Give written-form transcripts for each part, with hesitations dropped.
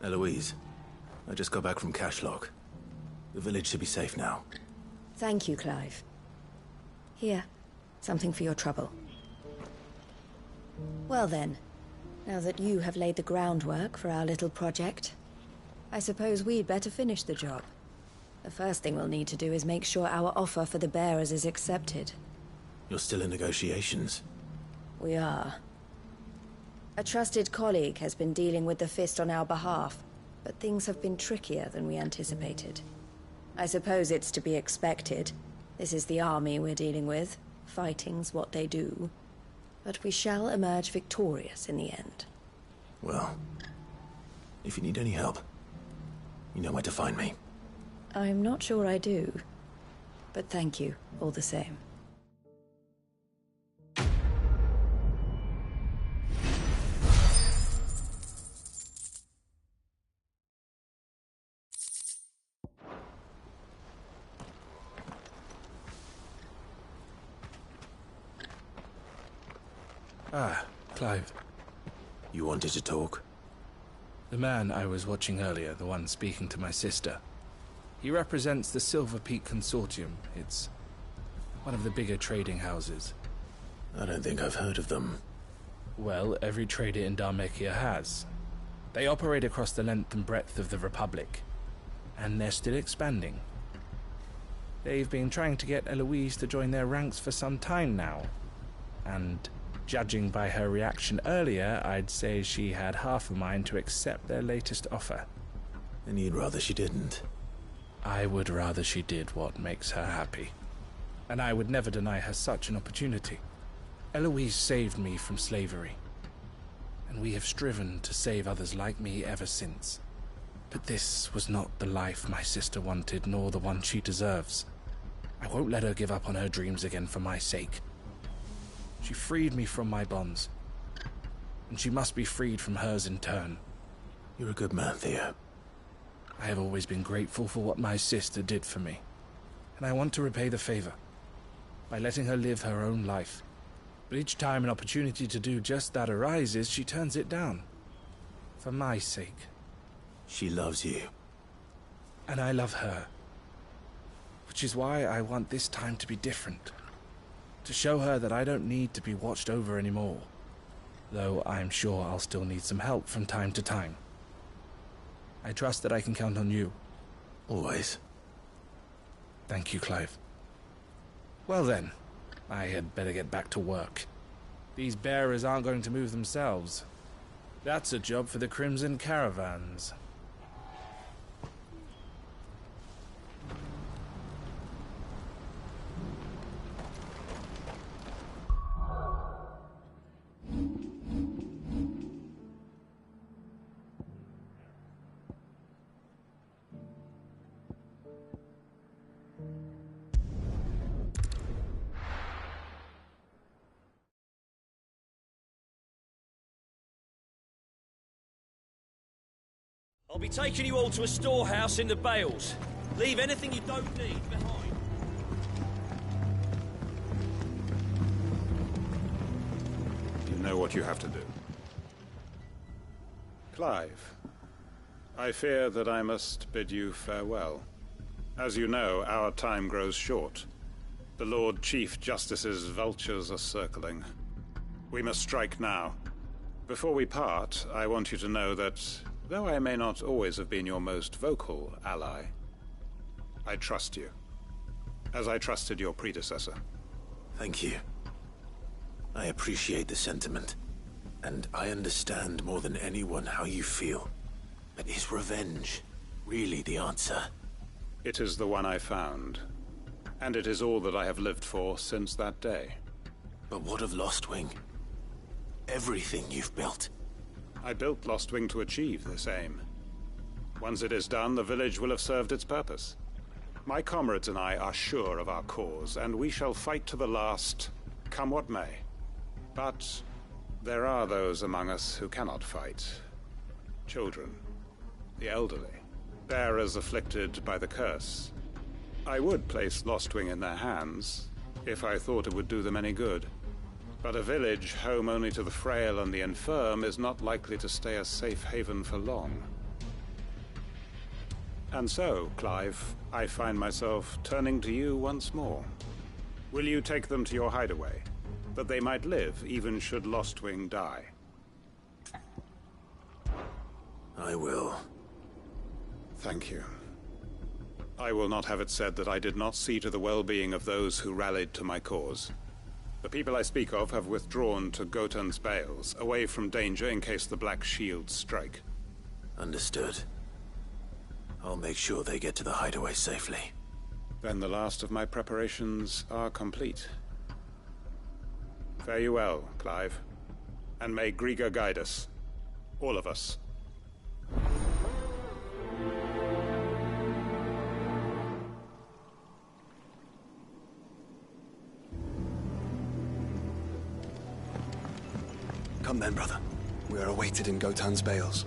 Eloise, I just got back from Cashlock. The village should be safe now. Thank you, Clive. Here, something for your trouble. Well then, now that you have laid the groundwork for our little project, I suppose we'd better finish the job. The first thing we'll need to do is make sure our offer for the bearers is accepted. You're still in negotiations? We are. A trusted colleague has been dealing with the Fist on our behalf, but things have been trickier than we anticipated. I suppose it's to be expected. This is the army we're dealing with. Fighting's what they do. But we shall emerge victorious in the end. Well, if you need any help, you know where to find me. I'm not sure I do, but thank you all the same. Ah, Clive. You wanted to talk? The man I was watching earlier, the one speaking to my sister. He represents the Silver Peak Consortium. It's one of the bigger trading houses. I don't think I've heard of them. Well, every trader in Dhalmekia has. They operate across the length and breadth of the Republic, and they're still expanding. They've been trying to get Eloise to join their ranks for some time now, and judging by her reaction earlier, I'd say she had half a mind to accept their latest offer. And you'd rather she didn't? I would rather she did what makes her happy. And I would never deny her such an opportunity. Eloise saved me from slavery, and we have striven to save others like me ever since. But this was not the life my sister wanted, nor the one she deserves. I won't let her give up on her dreams again for my sake. She freed me from my bonds, and she must be freed from hers in turn. You're a good man, Theo. I have always been grateful for what my sister did for me, and I want to repay the favor by letting her live her own life. But each time an opportunity to do just that arises, she turns it down. For my sake. She loves you. And I love her. Which is why I want this time to be different. To show her that I don't need to be watched over anymore. Though I'm sure I'll still need some help from time to time. I trust that I can count on you. Always. Thank you, Clive. Well then, I had better get back to work. These bearers aren't going to move themselves. That's a job for the Crimson Caravans. I'll be taking you all to a storehouse in the Bales. Leave anything you don't need behind. know what you have to do. Clive, I fear that I must bid you farewell. As you know, our time grows short. The Lord Chief Justice's vultures are circling. We must strike now. Before we part, I want you to know that, though I may not always have been your most vocal ally, I trust you, as I trusted your predecessor. Thank you. I appreciate the sentiment, and I understand more than anyone how you feel. But is revenge really the answer? It is the one I found, and it is all that I have lived for since that day. But what of Lostwing? Everything you've built. I built Lostwing to achieve this aim. Once it is done, the village will have served its purpose. My comrades and I are sure of our cause, and we shall fight to the last, come what may. But there are those among us who cannot fight. Children, the elderly, bearers afflicted by the curse. I would place Lostwing in their hands, if I thought it would do them any good. But a village home only to the frail and the infirm is not likely to stay a safe haven for long. And so, Clive, I find myself turning to you once more. Will you take them to your hideaway, that they might live even should Lostwing die? I will. Thank you. I will not have it said that I did not see to the well-being of those who rallied to my cause. The people I speak of have withdrawn to Gotan's Bales, away from danger in case the Black Shields strike. Understood. I'll make sure they get to the hideaway safely. Then the last of my preparations are complete. Fare you well, Clive. And may Griga guide us. All of us. Come then, brother. We are awaited in Gotan's Bales.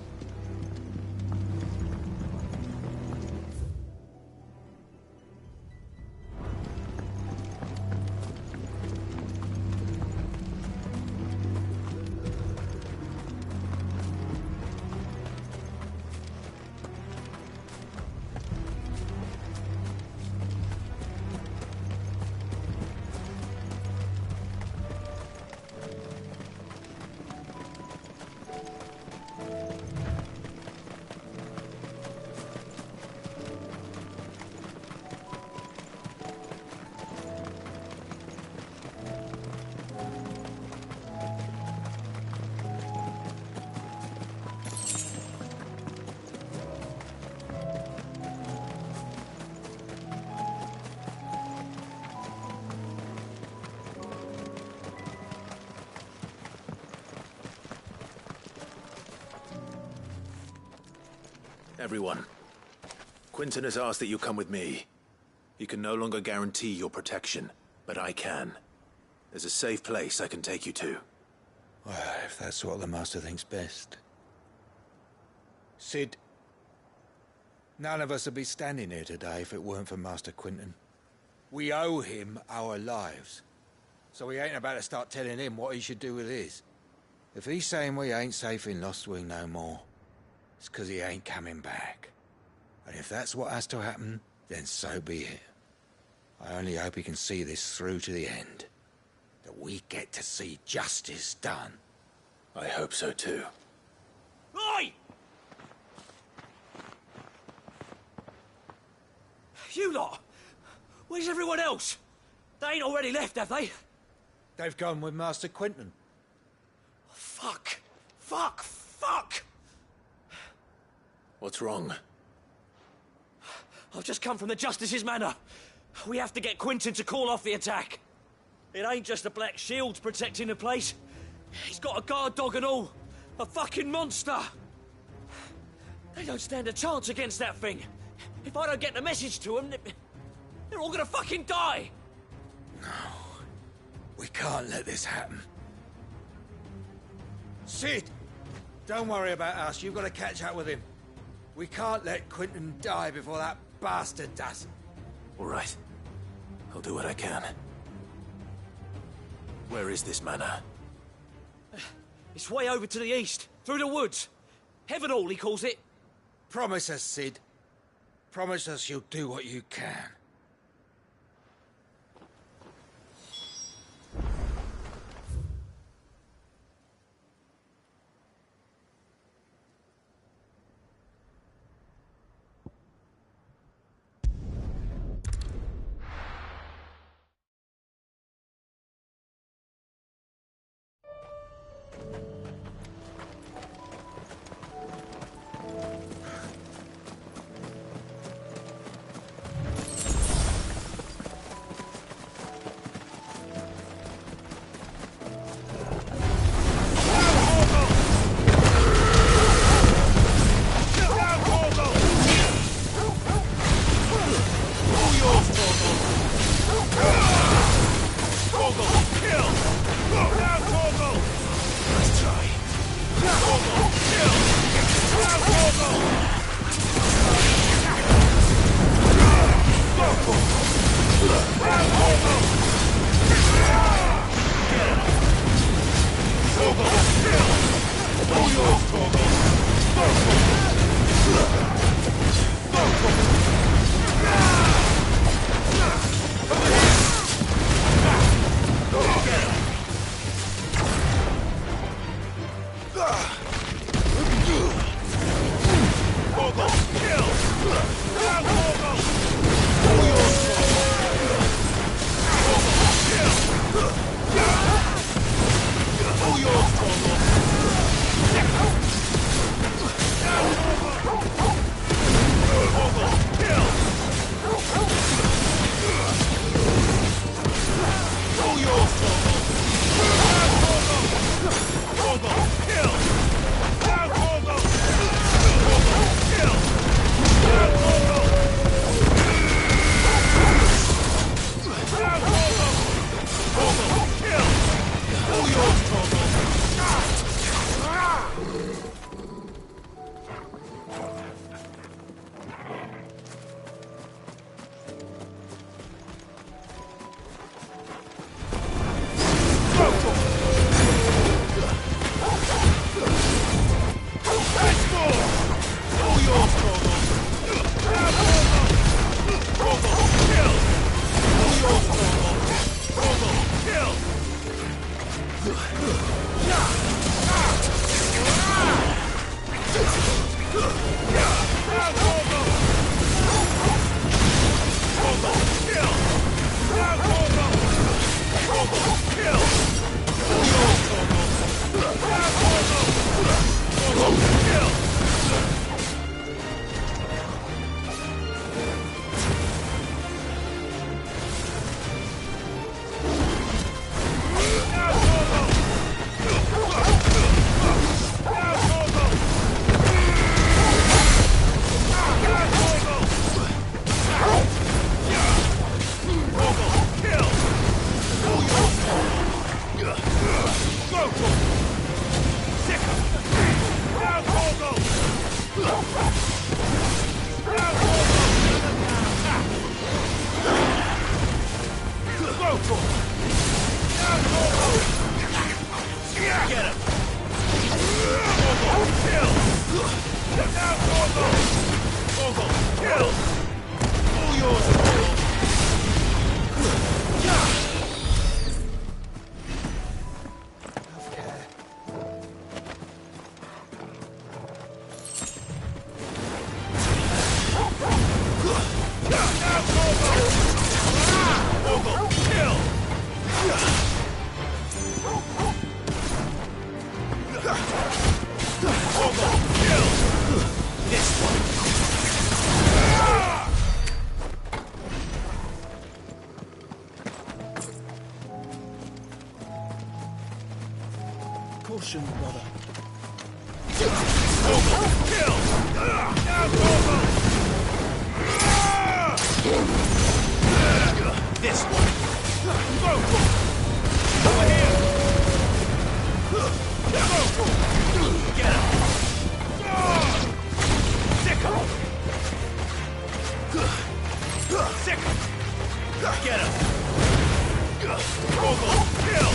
Everyone, Quinton has asked that you come with me. He can no longer guarantee your protection, but I can. There's a safe place I can take you to. Well, if that's what the Master thinks best. Sid, none of us would be standing here today if it weren't for Master Quinton. We owe him our lives. So we ain't about to start telling him what he should do with his. If he's saying we ain't safe in Lostwing no more, it's 'cause he ain't coming back. And if that's what has to happen, then so be it. I only hope he can see this through to the end. That we get to see justice done. I hope so too. Oi! You lot! Where's everyone else? They ain't already left, have they? They've gone with Master Quinton. Fuck! Fuck! Fuck! What's wrong? I've just come from the Justice's manor. We have to get Quinton to call off the attack. It ain't just the Black Shields protecting the place. He's got a guard dog and all. A fucking monster. They don't stand a chance against that thing. If I don't get the message to them, they're all gonna fucking die. No. We can't let this happen. Sid! Don't worry about us. You've got to catch up with him. We can't let Quinton die before that bastard does. All right. I'll do what I can. Where is this manor? It's way over to the east, through the woods. Heaven Hall, he calls it. Promise us, Sid. Promise us you'll do what you can. Caution, brother. This one. Over here. Get him. Sick him. Sick him. Get him. Kill.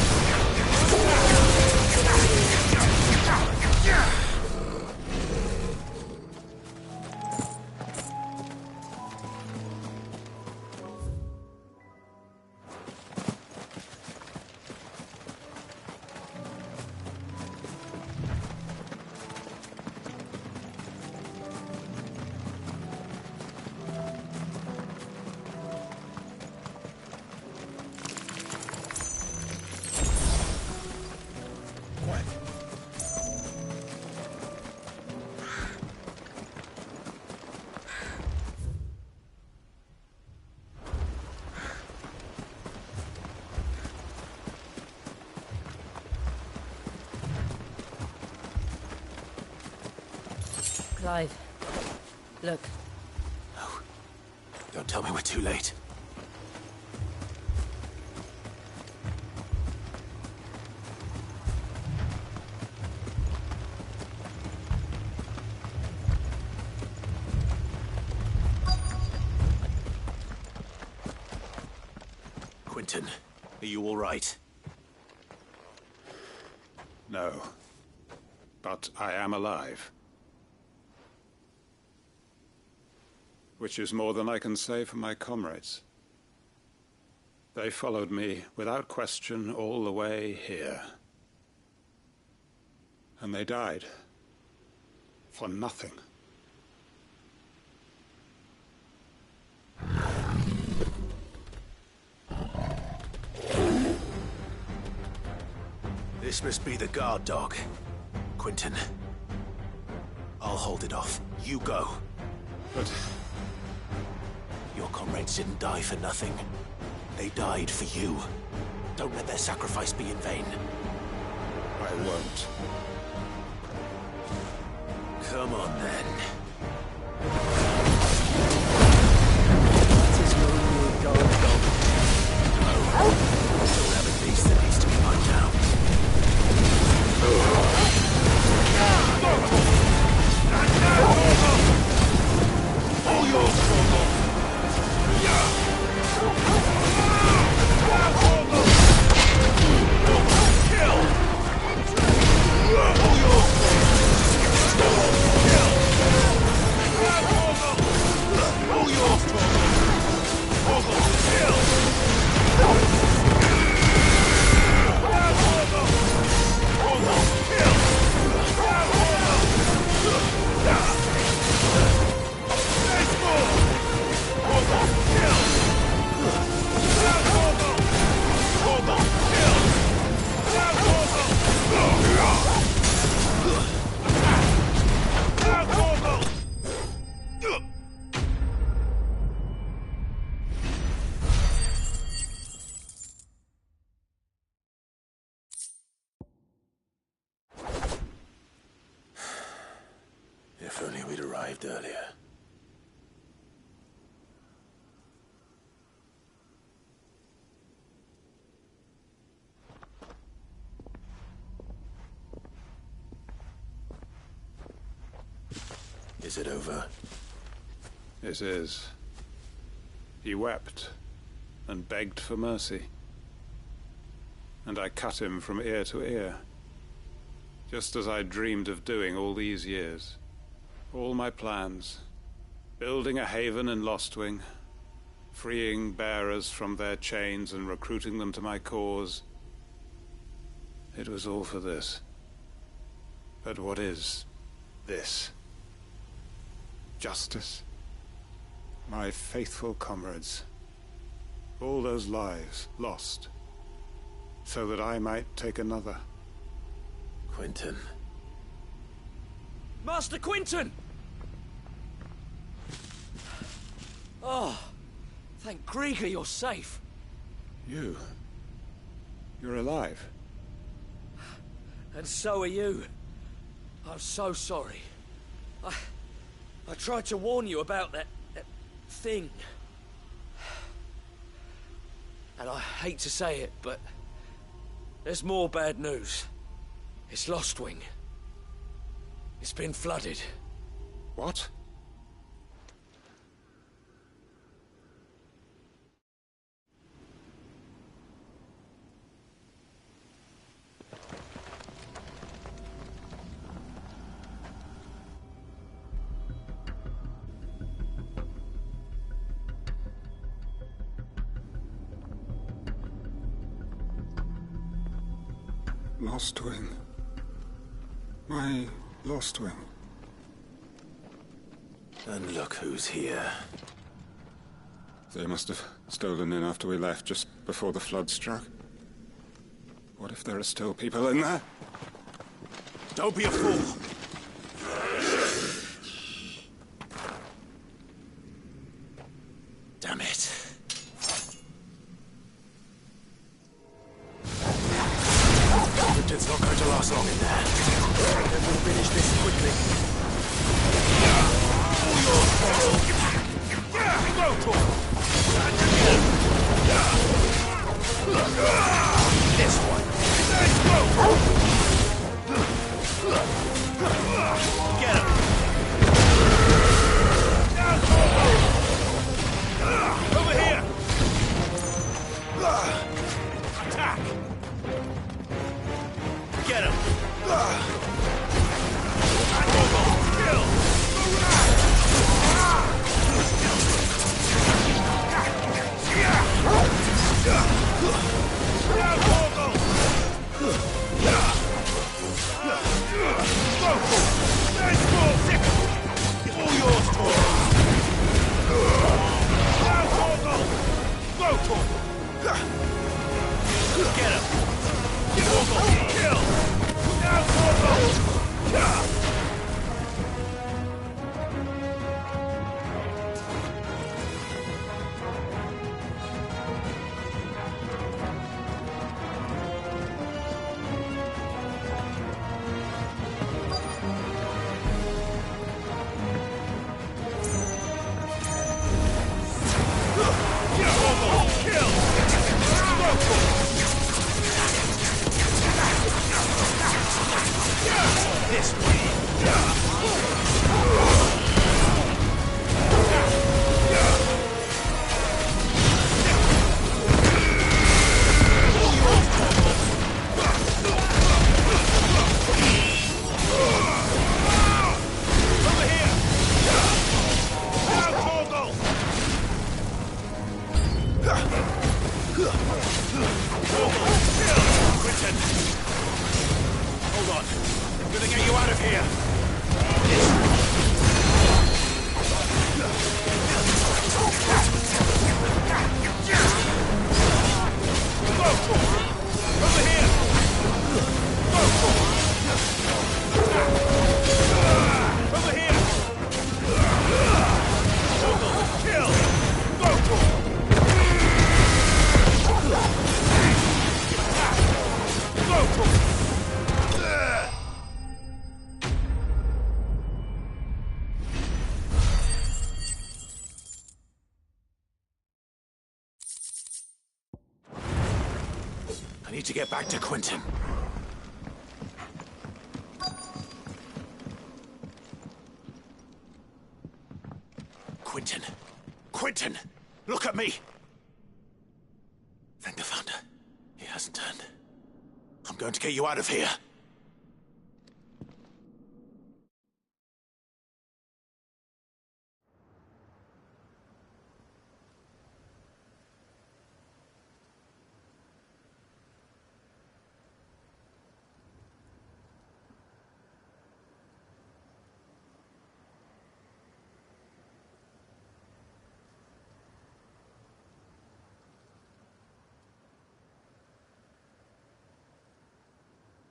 Clive, look. No. Don't tell me we're too late. Quentin, are you all right? No. But I am alive. Which is more than I can say for my comrades. They followed me without question all the way here. And they died. For nothing. This must be the guard dog. Quentin. I'll hold it off. You go. But your comrades didn't die for nothing. They died for you. Don't let their sacrifice be in vain. I won't. Come on, then. That is your new guard dog. No. Don't have a beast that needs to be put down. All yours, Corporal. If only we'd arrived earlier. Is it over? It is. He wept and begged for mercy. And I cut him from ear to ear. Just as I dreamed of doing all these years. All my plans. Building a haven in Lostwing. Freeing bearers from their chains and recruiting them to my cause. It was all for this. But what is this? Justice? My faithful comrades. All those lives lost. So that I might take another. Quentin. Master Quentin! Oh, thank Grieger you're safe. You're alive. And so are you. I'm so sorry. I tried to warn you about that thing. And I hate to say it, but there's more bad news. It's Lostwing. It's been flooded. What? Lostwing. My Lostwing. And look who's here. They must have stolen in after we left, just before the flood struck. What if there are still people in there? Don't be a fool! Damn it. It's not going to last long in there. Then we'll finish this quickly. This one. Get him. Over here. Attack. Get him. Kill. I need to get back to Quentin. Quentin! Quentin! Look at me! Thank the Founder. He hasn't turned. I'm going to get you out of here.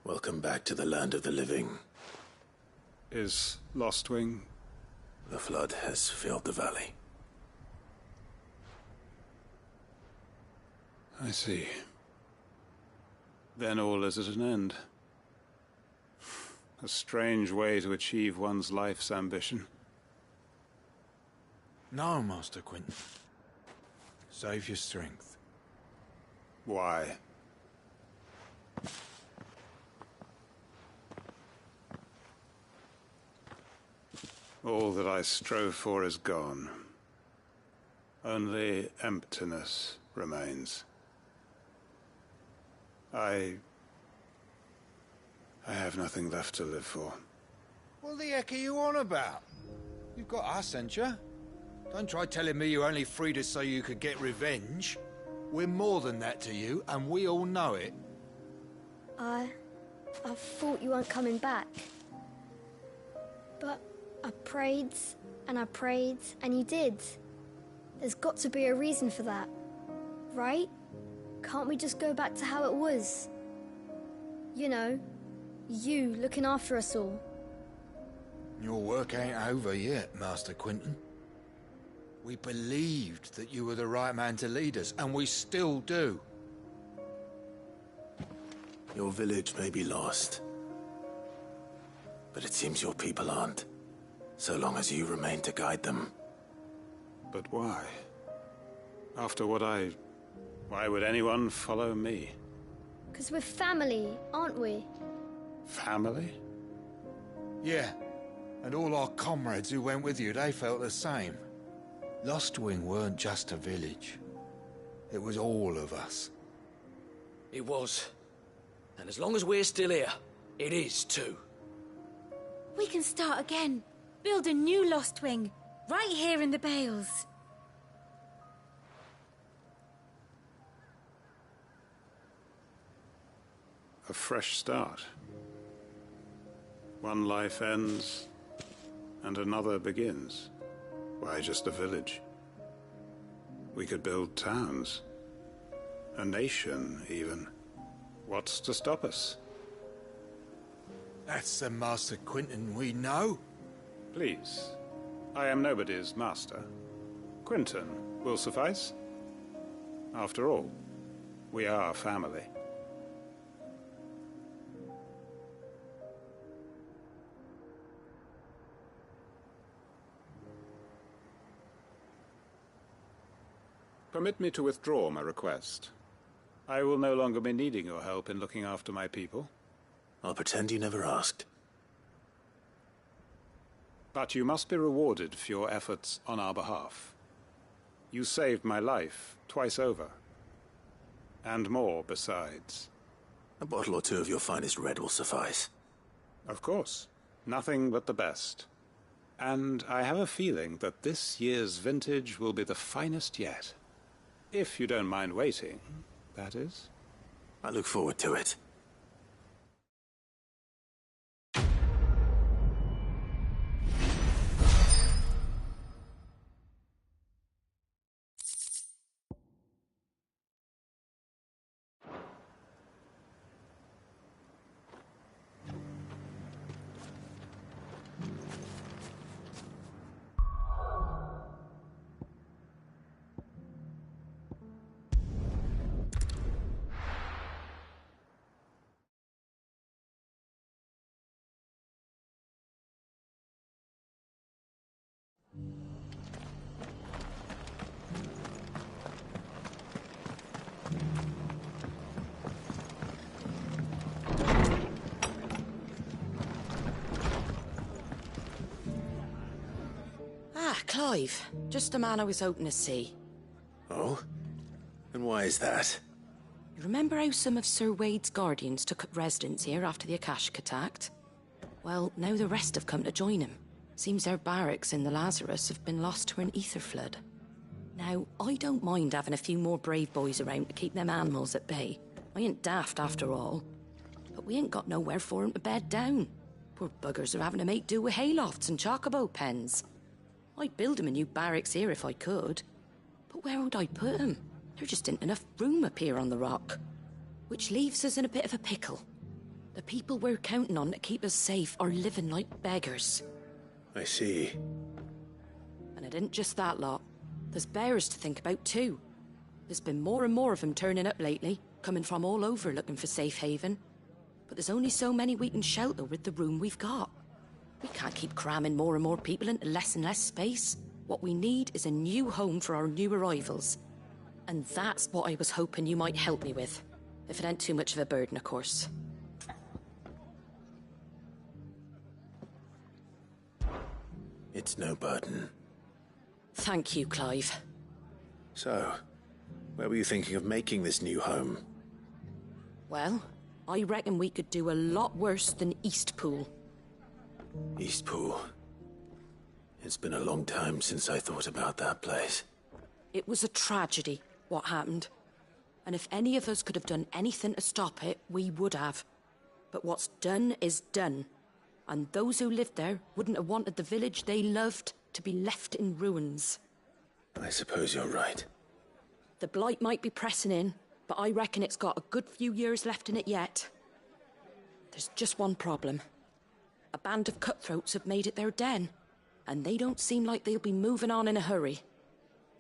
Welcome back to the land of the living. Is Lostwing? The flood has filled the valley. I see. Then all is at an end. A strange way to achieve one's life's ambition. No, Master Quentin. Save your strength. Why? All that I strove for is gone. Only emptiness remains. I have nothing left to live for. What the heck are you on about? You've got us, ain't you? Don't try telling me you only freed us so you could get revenge. We're more than that to you, and we all know it. I thought you weren't coming back. But I prayed, and you did. There's got to be a reason for that, right? Can't we just go back to how it was? You know, you looking after us all. Your work ain't over yet, Master Quentin. We believed that you were the right man to lead us, and we still do. Your village may be lost, but it seems your people aren't. So long as you remain to guide them, But why? After what why would anyone follow me? 'Cause we're family, aren't we? Family? Yeah, and all our comrades who went with you, they felt the same. Lost Wing weren't just a village. It was all of us. It was. And as long as we're still here, it is too. We can start again. Build a new Lost Wing. Right here in the Bales. A fresh start. One life ends, and another begins. Why just a village? We could build towns. A nation, even. What's to stop us? That's the Master Quinton we know. Please. I am nobody's master. Quinton will suffice. After all, we are family. Permit me to withdraw my request. I will no longer be needing your help in looking after my people. I'll pretend you never asked. But you must be rewarded for your efforts on our behalf. You saved my life twice over. And more besides. A bottle or two of your finest red will suffice. Of course. Nothing but the best. And I have a feeling that this year's vintage will be the finest yet. If you don't mind waiting, that is. I look forward to it. Clive, just the man I was hoping to see. Oh? And why is that? You remember how some of Sir Wade's guardians took up residence here after the Akashic attacked? Well, now the rest have come to join him. Seems their barracks in the Lazarus have been lost to an ether flood. Now, I don't mind having a few more brave boys around to keep them animals at bay. I ain't daft after all. But we ain't got nowhere for 'em to bed down. Poor buggers are having to make do with haylofts and chocobo pens. I'd build 'em a new barracks here if I could. But where would I put 'em? There just ain't enough room up here on the rock. Which leaves us in a bit of a pickle. The people we're counting on to keep us safe are living like beggars. I see. And it ain't just that lot. There's bears to think about too. There's been more and more of 'em turning up lately, coming from all over looking for safe haven. But there's only so many we can shelter with the room we've got. We can't keep cramming more and more people into less and less space. What we need is a new home for our new arrivals. And that's what I was hoping you might help me with. If it ain't too much of a burden, of course. It's no burden. Thank you, Clive. So, where were you thinking of making this new home? Well, I reckon we could do a lot worse than Eastpool. Eastpool. It's been a long time since I thought about that place. It was a tragedy, what happened. And if any of us could have done anything to stop it, we would have. But what's done is done. And those who lived there wouldn't have wanted the village they loved to be left in ruins. I suppose you're right. The blight might be pressing in, but I reckon it's got a good few years left in it yet. There's just one problem. A band of cutthroats have made it their den, and they don't seem like they'll be moving on in a hurry.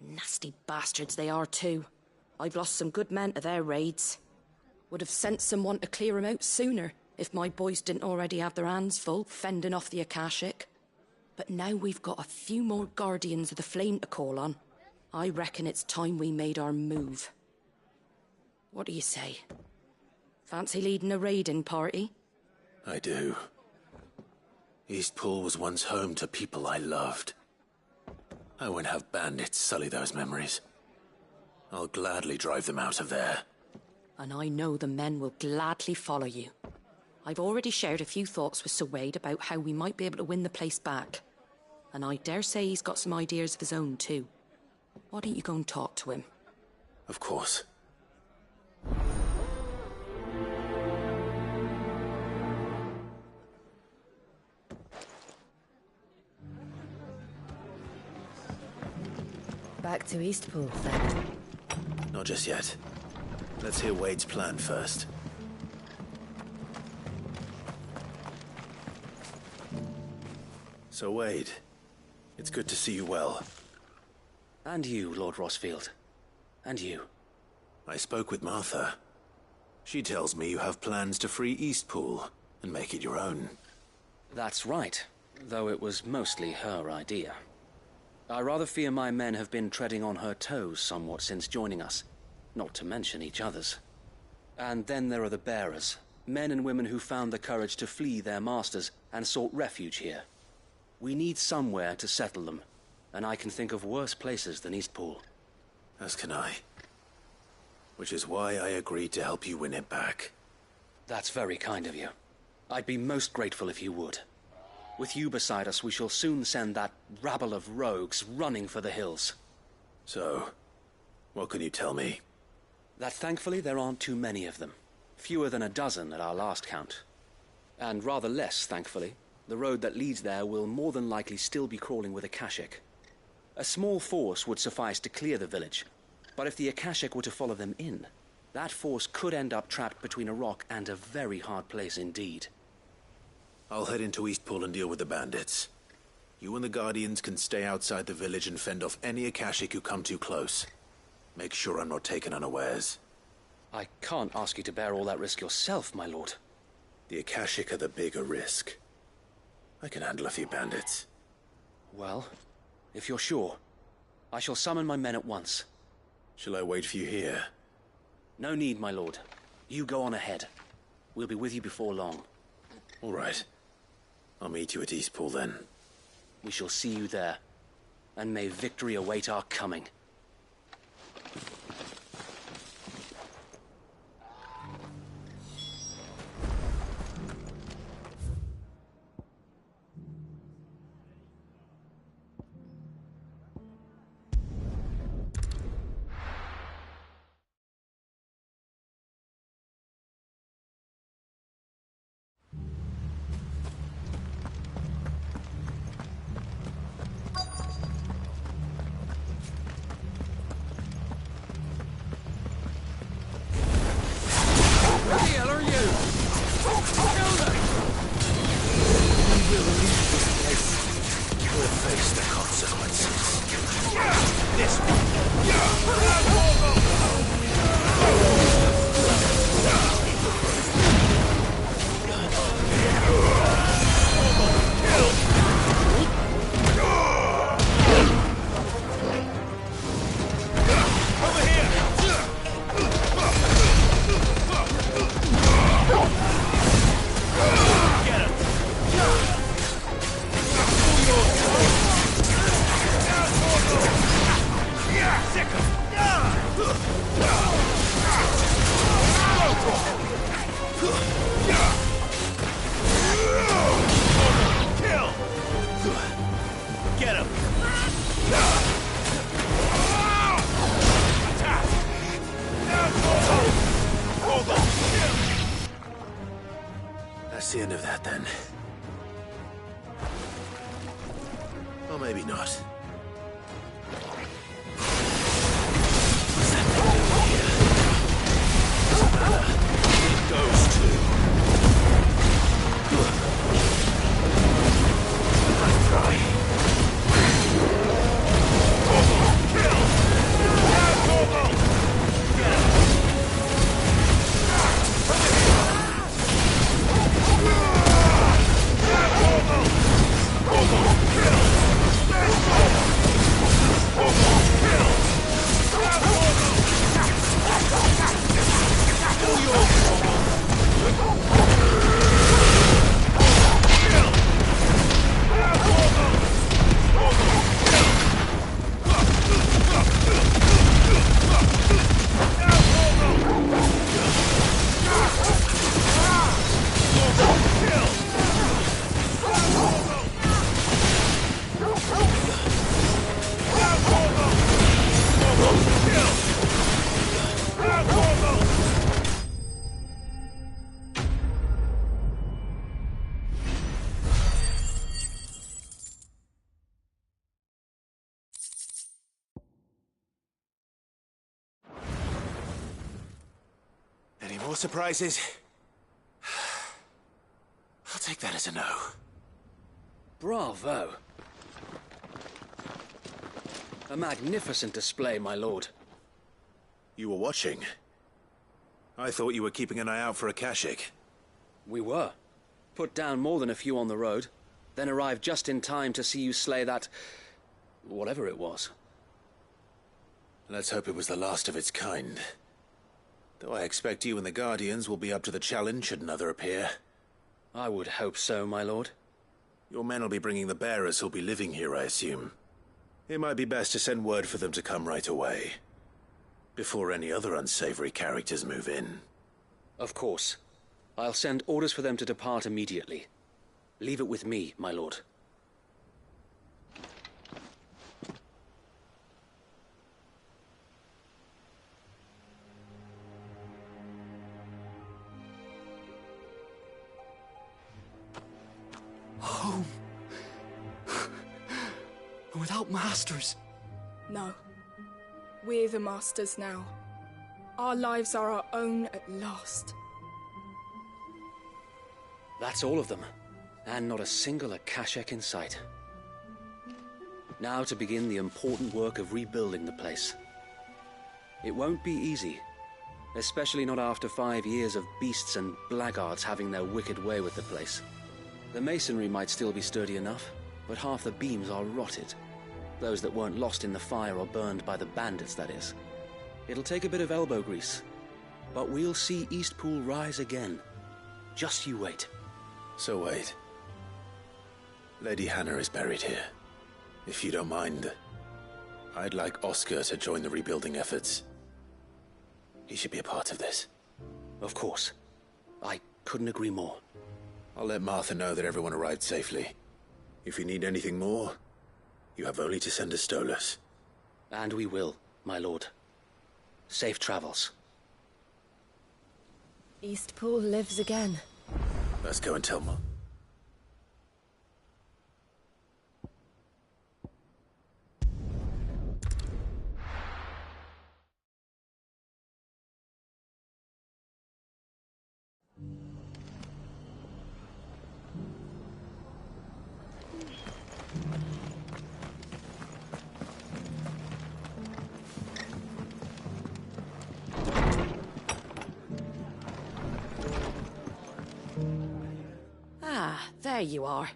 Nasty bastards they are too. I've lost some good men to their raids. Would have sent someone to clear 'em out sooner if my boys didn't already have their hands full fending off the Akashic. But now we've got a few more guardians of the flame to call on, I reckon it's time we made our move. What do you say? Fancy leading a raiding party? I do. Eastpool was once home to people I loved. I won't have bandits sully those memories. I'll gladly drive them out of there. And I know the men will gladly follow you. I've already shared a few thoughts with Sir Wade about how we might be able to win the place back. And I dare say he's got some ideas of his own too. Why don't you go and talk to him? Of course. Back to Eastpool, then. Not just yet. Let's hear Wade's plan first. So, Wade, it's good to see you well. And you, Lord Rossfield. And you. I spoke with Martha. She tells me you have plans to free Eastpool and make it your own. That's right, though it was mostly her idea. I rather fear my men have been treading on her toes somewhat since joining us, not to mention each other's. And then there are the bearers, men and women who found the courage to flee their masters and sought refuge here. We need somewhere to settle them, and I can think of worse places than Eastpool. As can I. Which is why I agreed to help you win it back. That's very kind of you. I'd be most grateful if you would. With you beside us, we shall soon send that rabble of rogues running for the hills. So, what can you tell me? That thankfully there aren't too many of them. Fewer than a dozen at our last count. And rather less, thankfully. The road that leads there will more than likely still be crawling with Akashic. A small force would suffice to clear the village, but if the Akashic were to follow them in, that force could end up trapped between a rock and a very hard place indeed. I'll head into Eastpool and deal with the bandits. You and the Guardians can stay outside the village and fend off any Akashic who come too close. Make sure I'm not taken unawares. I can't ask you to bear all that risk yourself, my lord. The Akashic are the bigger risk. I can handle a few bandits. Well, if you're sure, I shall summon my men at once. Shall I wait for you here? No need, my lord. You go on ahead. We'll be with you before long. All right. I'll meet you at Eastpool then. We shall see you there. And may victory await our coming. That's the end of that, then. Or maybe not. What's that thing doing here? Doesn't matter. It goes to. Nice try. Kill! More surprises? I'll take that as a no. Bravo. A magnificent display, my lord. You were watching? I thought you were keeping an eye out for a Kashik. We were. Put down more than a few on the road, then arrived just in time to see you slay that... whatever it was. Let's hope it was the last of its kind. Though I expect you and the Guardians will be up to the challenge should another appear. I would hope so, my lord. Your men will be bringing the bearers who'll be living here, I assume. It might be best to send word for them to come right away, before any other unsavory characters move in. Of course. I'll send orders for them to depart immediately. Leave it with me, my lord. Home. Without masters. No. We're the masters now. Our lives are our own at last. That's all of them. And not a single Akashek in sight. Now to begin the important work of rebuilding the place. It won't be easy. Especially not after 5 years of beasts and blackguards having their wicked way with the place. The masonry might still be sturdy enough, but half the beams are rotted. Those that weren't lost in the fire or burned by the bandits, that is. It'll take a bit of elbow grease. But we'll see Eastpool rise again. Just you wait. So wait. Lady Hannah is buried here. If you don't mind, I'd like Oscar to join the rebuilding efforts. He should be a part of this. Of course. I couldn't agree more. I'll let Martha know that everyone arrived safely. If you need anything more, you have only to send a Stolas. And we will, my lord. Safe travels. Eastpool lives again. Let's go and tell Mom. There you are.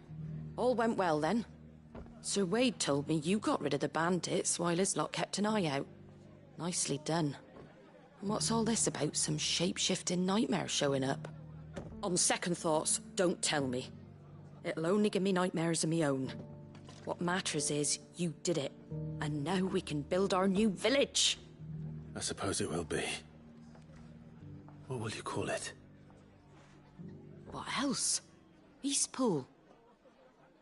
All went well then. Sir Wade told me you got rid of the bandits while his lot kept an eye out. Nicely done. And what's all this about some shape-shifting nightmare showing up? On second thoughts, don't tell me. It'll only give me nightmares of my own. What matters is you did it. And now we can build our new village. I suppose it will be. What will you call it? What else? Eastpool.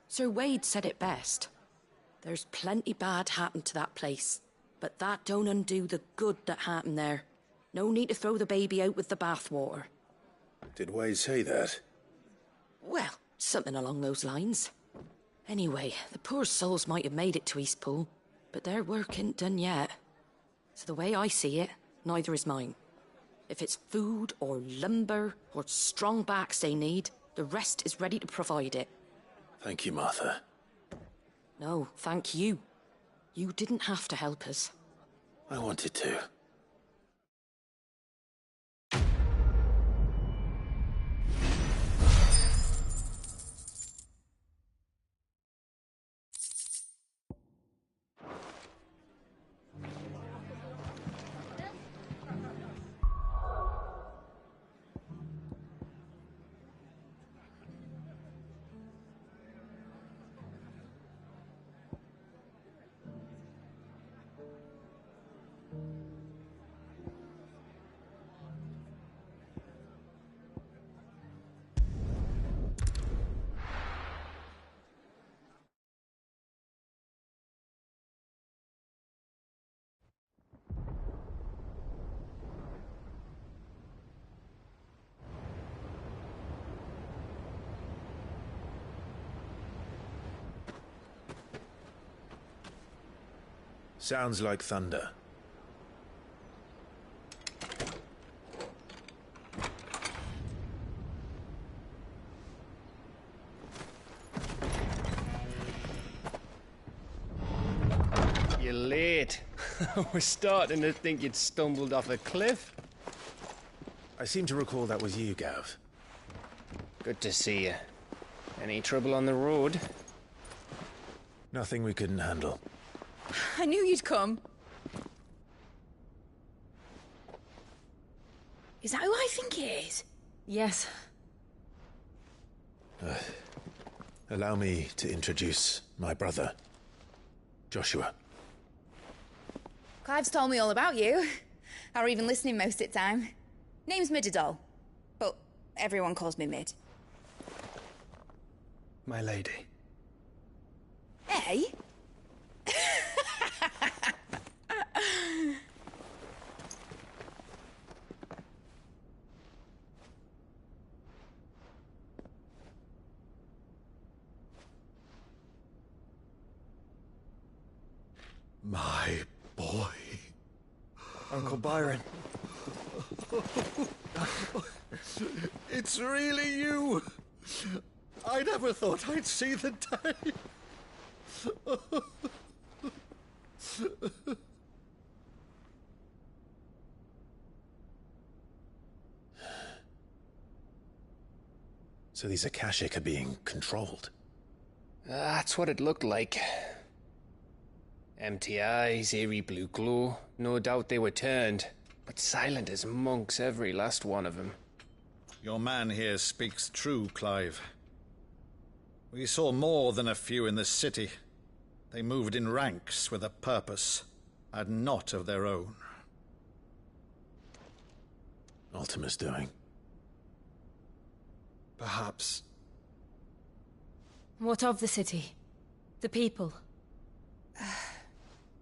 Sir Wade said it best. There's plenty bad happened to that place, but that don't undo the good that happened there. No need to throw the baby out with the bathwater. Did Wade say that? Well, something along those lines. Anyway, the poor souls might have made it to Eastpool, but their work ain't done yet. So the way I see it, neither is mine. If it's food or lumber or strong backs they need, the rest is ready to provide it. Thank you, Martha. No, thank you. You didn't have to help us. I wanted to. Sounds like thunder. Great. We're starting to think you'd stumbled off a cliff. I seem to recall that was you, Gav. Good to see you. Any trouble on the road? Nothing we couldn't handle. I knew you'd come. Is that who I think it is? Yes. Allow me to introduce my brother, Joshua. Clive's told me all about you. Or even listening most of the time. Name's Midadol, but everyone calls me Mid. My lady. Hey? My boy. Uncle Byron. It's really you. I never thought I'd see the day. So these Akashic are being controlled? That's what it looked like. Empty eyes, eerie blue glow. No doubt they were turned, but silent as monks, every last one of them. Your man here speaks true, Clive. We saw more than a few in the city. They moved in ranks with a purpose, and not of their own. Ultima's doing. Perhaps. What of the city? The people?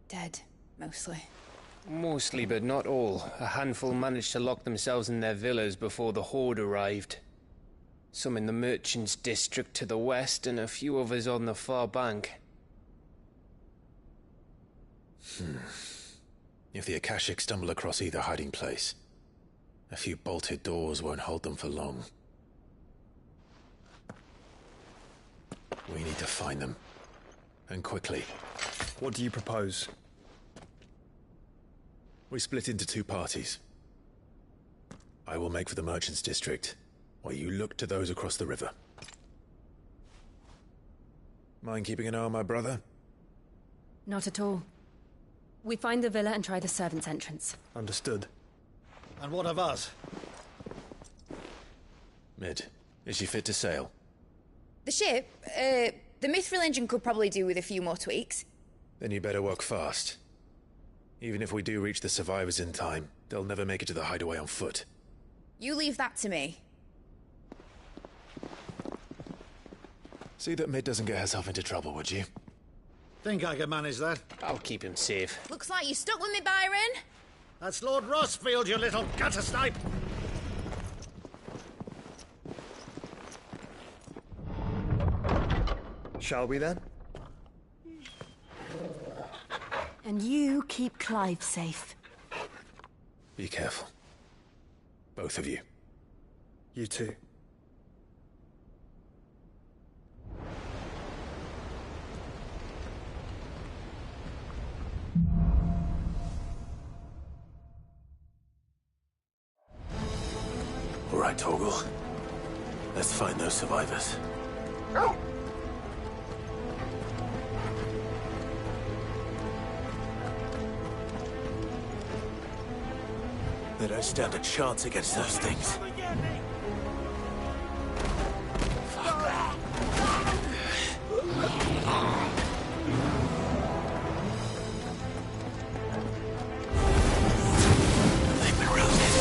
Dead, mostly. Mostly, but not all. A handful managed to lock themselves in their villas before the Horde arrived. Some in the Merchants' District to the west, and a few others on the far bank. If the Akashic stumble across either hiding place, a few bolted doors won't hold them for long. We need to find them. And quickly. What do you propose? We split into two parties. I will make for the Merchants' District, while you look to those across the river. Mind keeping an eye on my brother? Not at all. We find the villa and try the servants' entrance. Understood. And what of us? Mid, is she fit to sail? The ship? The Mithril engine could probably do with a few more tweaks. Then you better work fast. Even if we do reach the survivors in time, they'll never make it to the hideaway on foot. You leave that to me. See that Mid doesn't get herself into trouble, would you? Think I can manage that? I'll keep him safe. Looks like you stuck with me, Byron. That's Lord Rossfield, you little gutter snipe! Shall we then? And you keep Clive safe. Be careful. Both of you. You too. All right, Torgal. Let's find those survivors. They don't stand a chance against those things. They've been routed.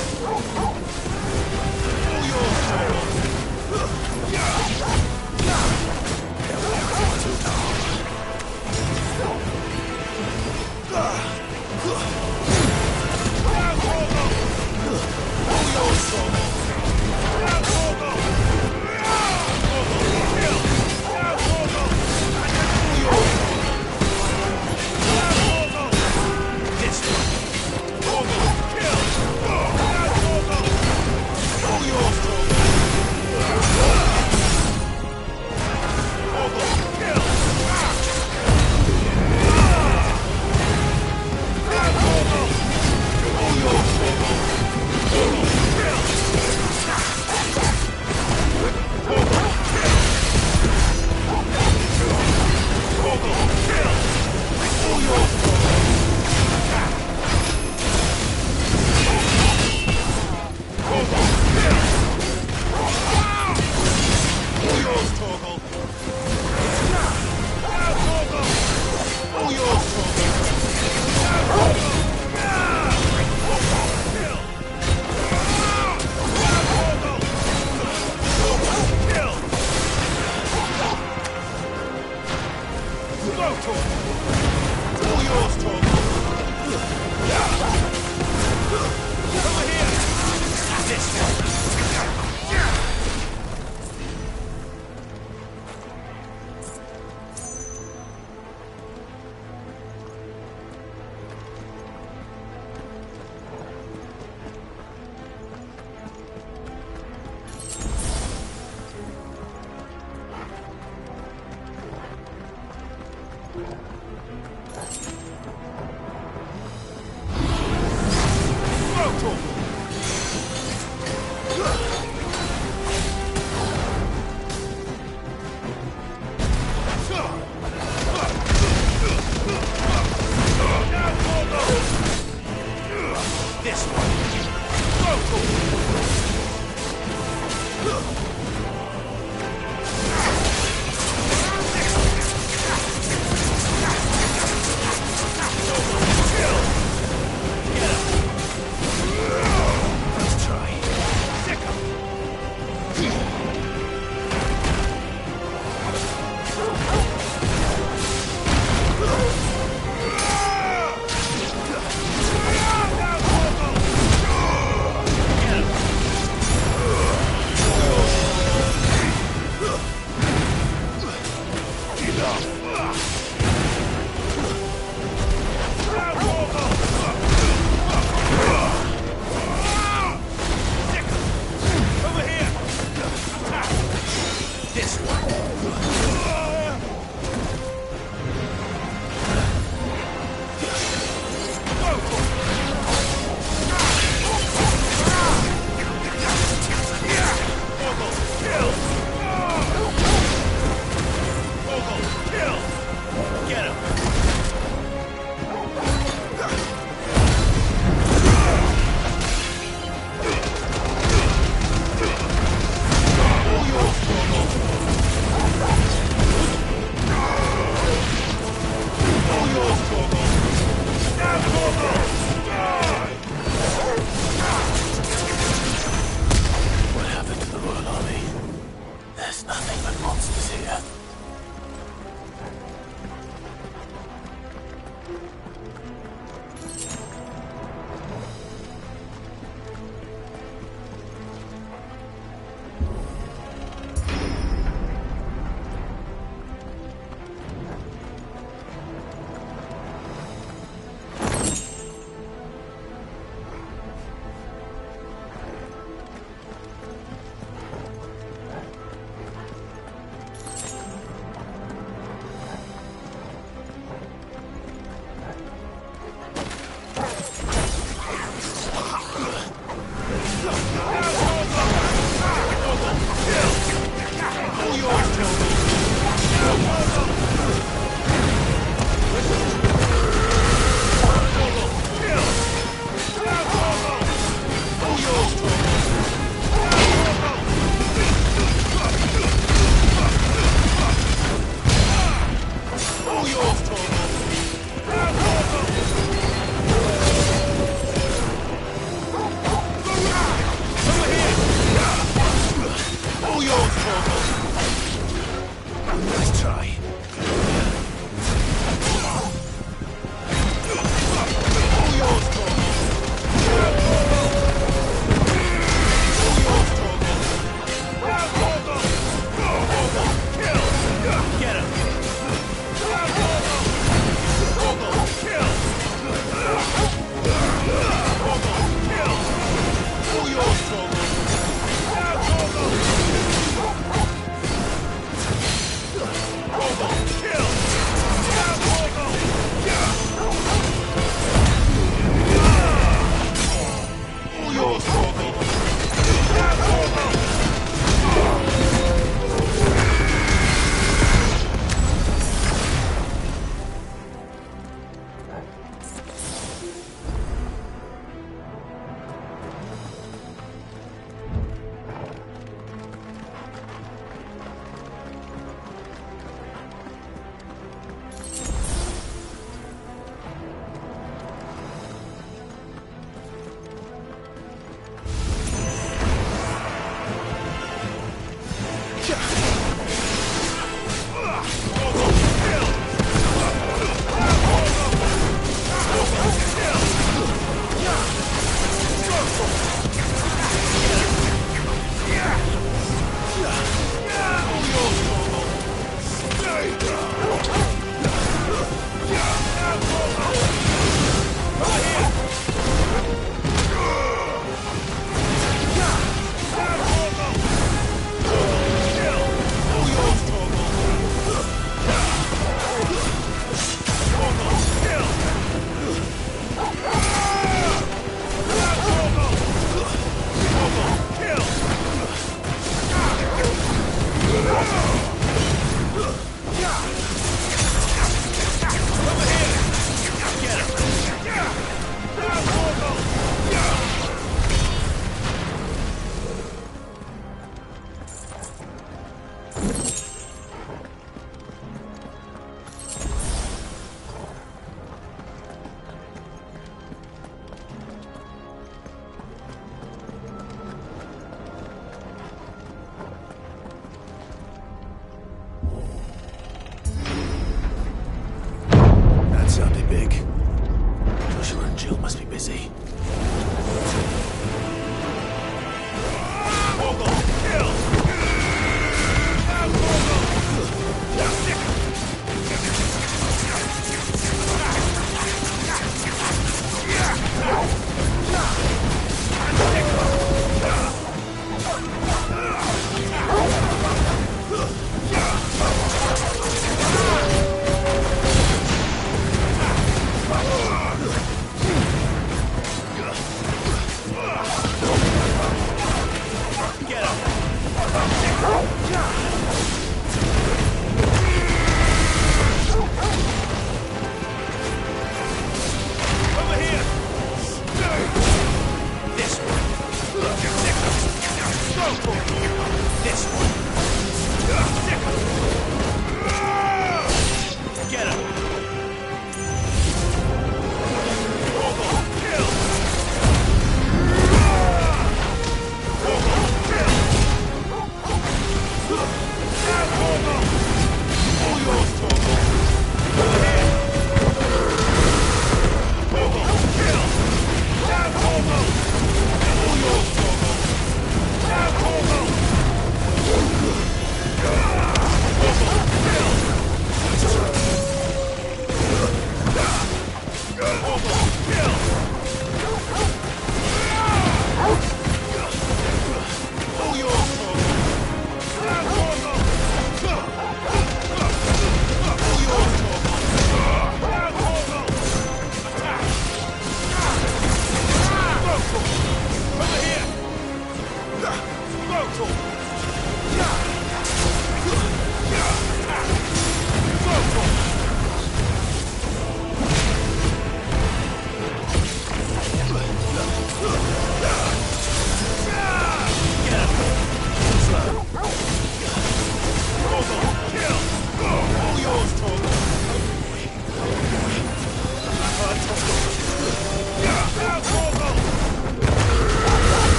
Your soul!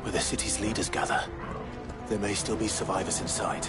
Where the city's leaders gather. There may still be survivors inside.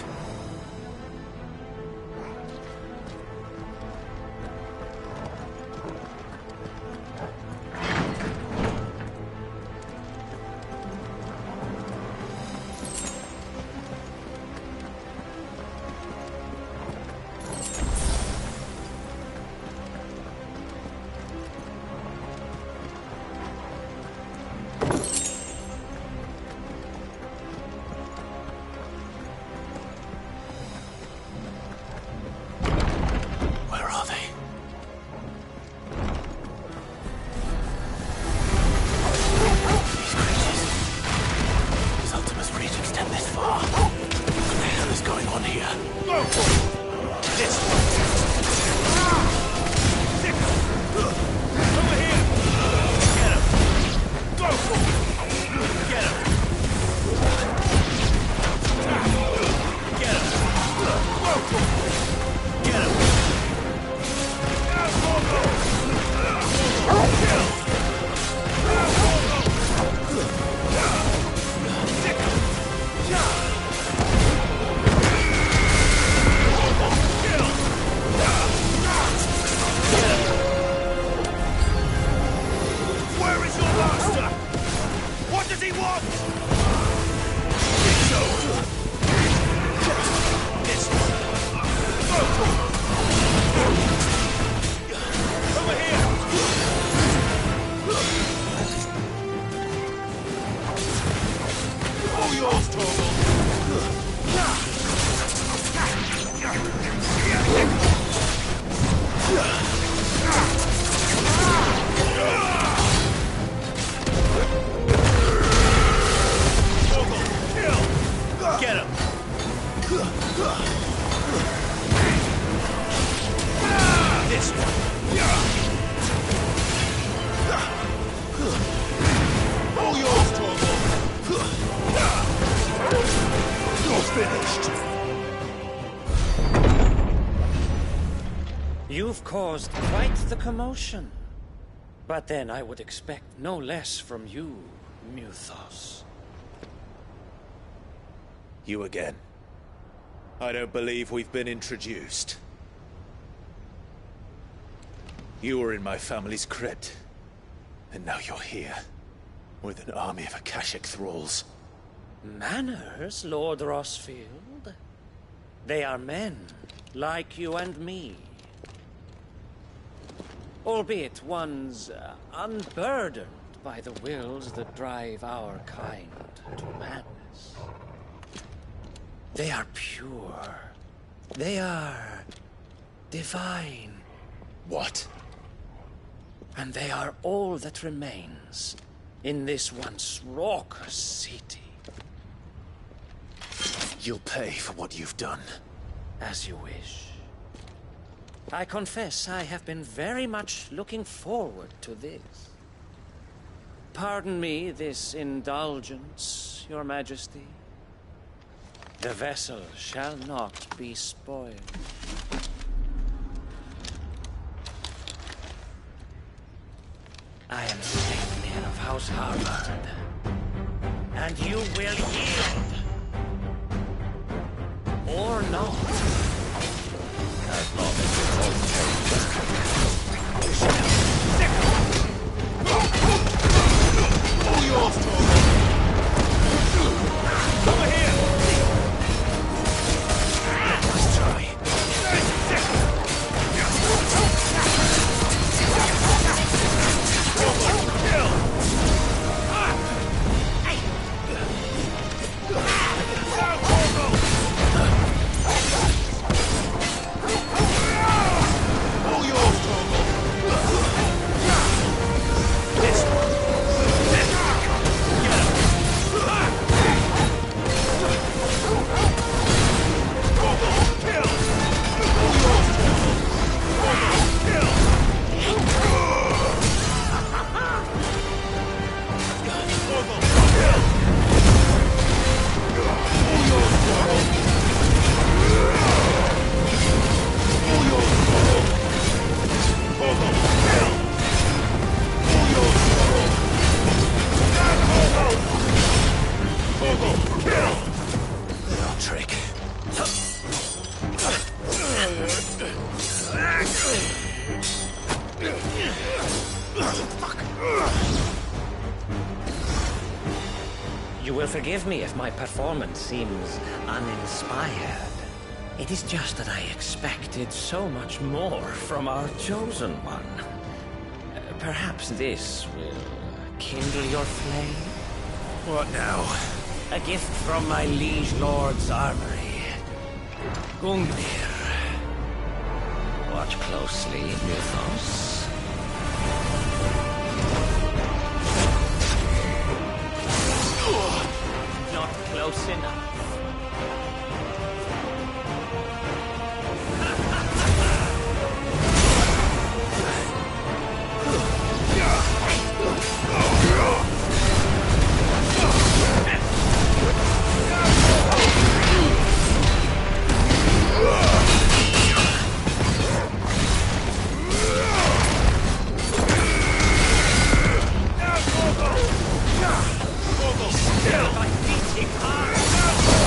You've caused quite the commotion. But then I would expect no less from you, Muthos. You again. I don't believe we've been introduced. You were in my family's crypt. And now you're here. With an army of Akashic thralls. Manners, Lord Rossfield? They are men, like you and me. Albeit ones unburdened by the wills that drive our kind to madness. They are pure. They are divine. What? And they are all that remains in this once raucous city. You'll pay for what you've done. As you wish. I confess I have been very much looking forward to this. Pardon me this indulgence, Your Majesty. The vessel shall not be spoiled. I am Statelian of House Harvard, and you will yield. Or not. As long as it's all All yours, Torvald. Over here. Let's try. You will forgive me if my performance seems uninspired. It is just that I expected so much more from our chosen one. Perhaps this will kindle your flame? What now? A gift from my liege lord's armory. Gungnir. Watch closely, Mythos. Not close enough. Still, my beating heart.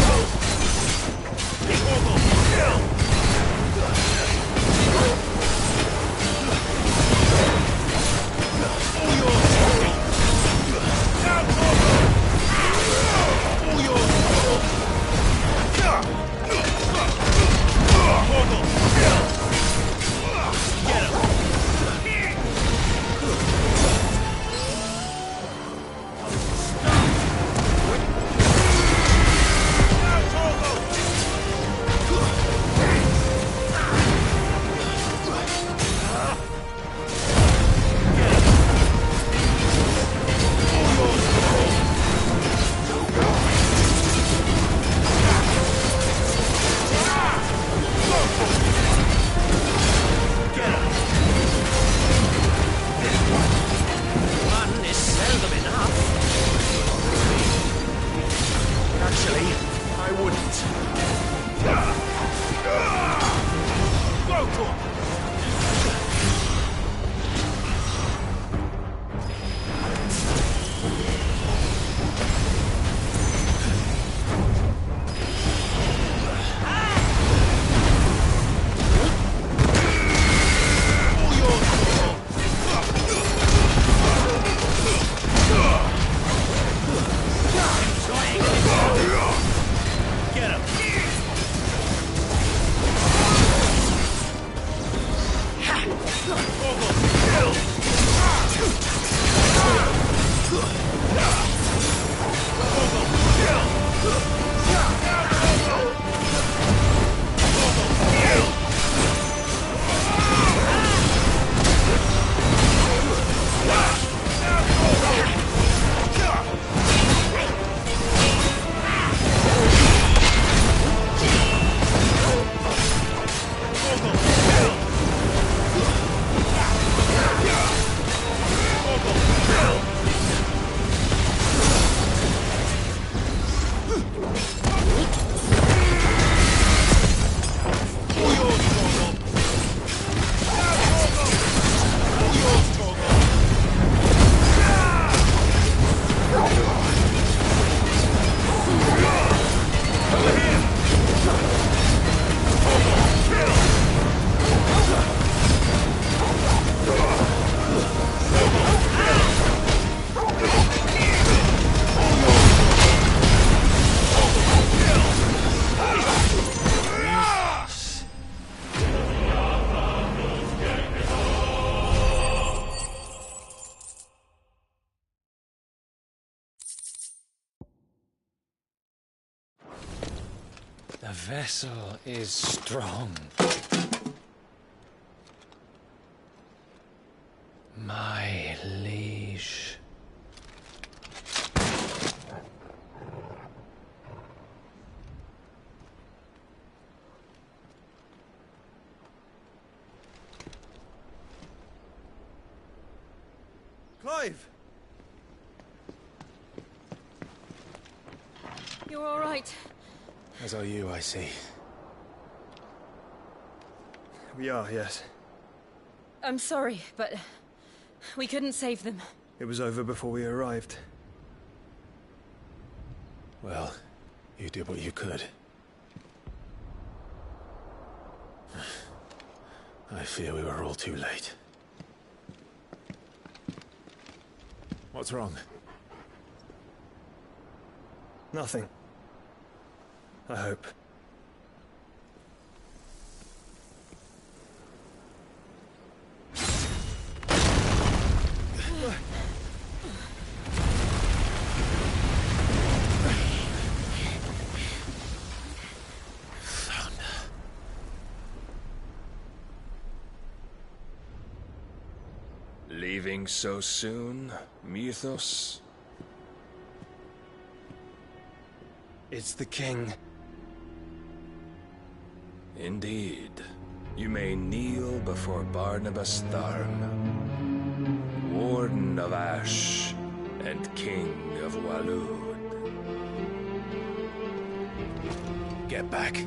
vessel is strong. My liege. Clive! You're all right. As are you, I see. We are, yes. I'm sorry, but we couldn't save them. It was over before we arrived. Well, you did what you could. I fear we were all too late. What's wrong? Nothing. I hope. Leaving so soon, Mythos? It's the king. Indeed. You may kneel before Barnabas Tharn, Warden of Ash and King of Waloed. Get back.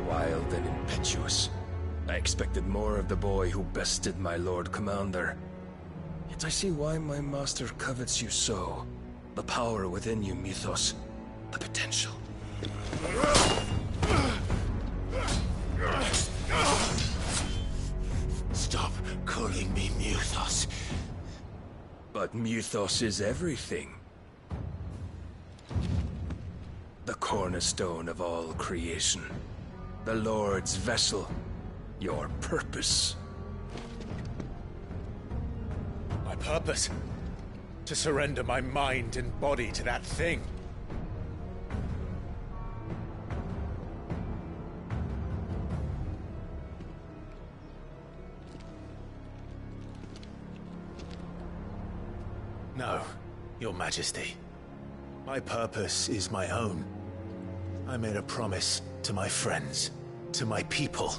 Wild and impetuous. I expected more of the boy who bested my Lord Commander. Yet I see why my master covets you so. The power within you, Mythos. The potential. Stop calling me Mythos. But Mythos is everything. The cornerstone of all creation. The Lord's vessel. Your purpose. My purpose? To surrender my mind and body to that thing. No, Your Majesty. My purpose is my own. I made a promise to my friends, to my people.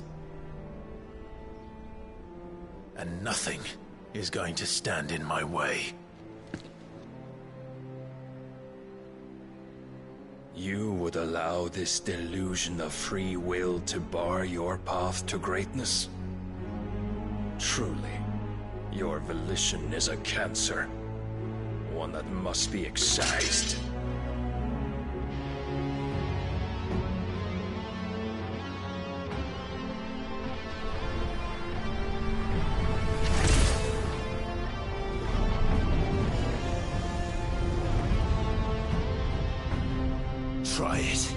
And nothing is going to stand in my way. You would allow this delusion of free will to bar your path to greatness? Truly, your volition is a cancer. One that must be excised. Try it.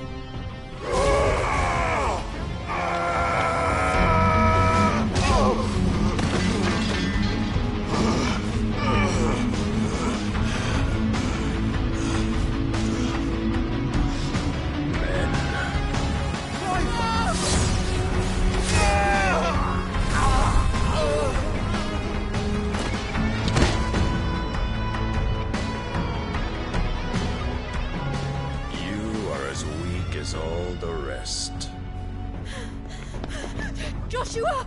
All the rest. Joshua!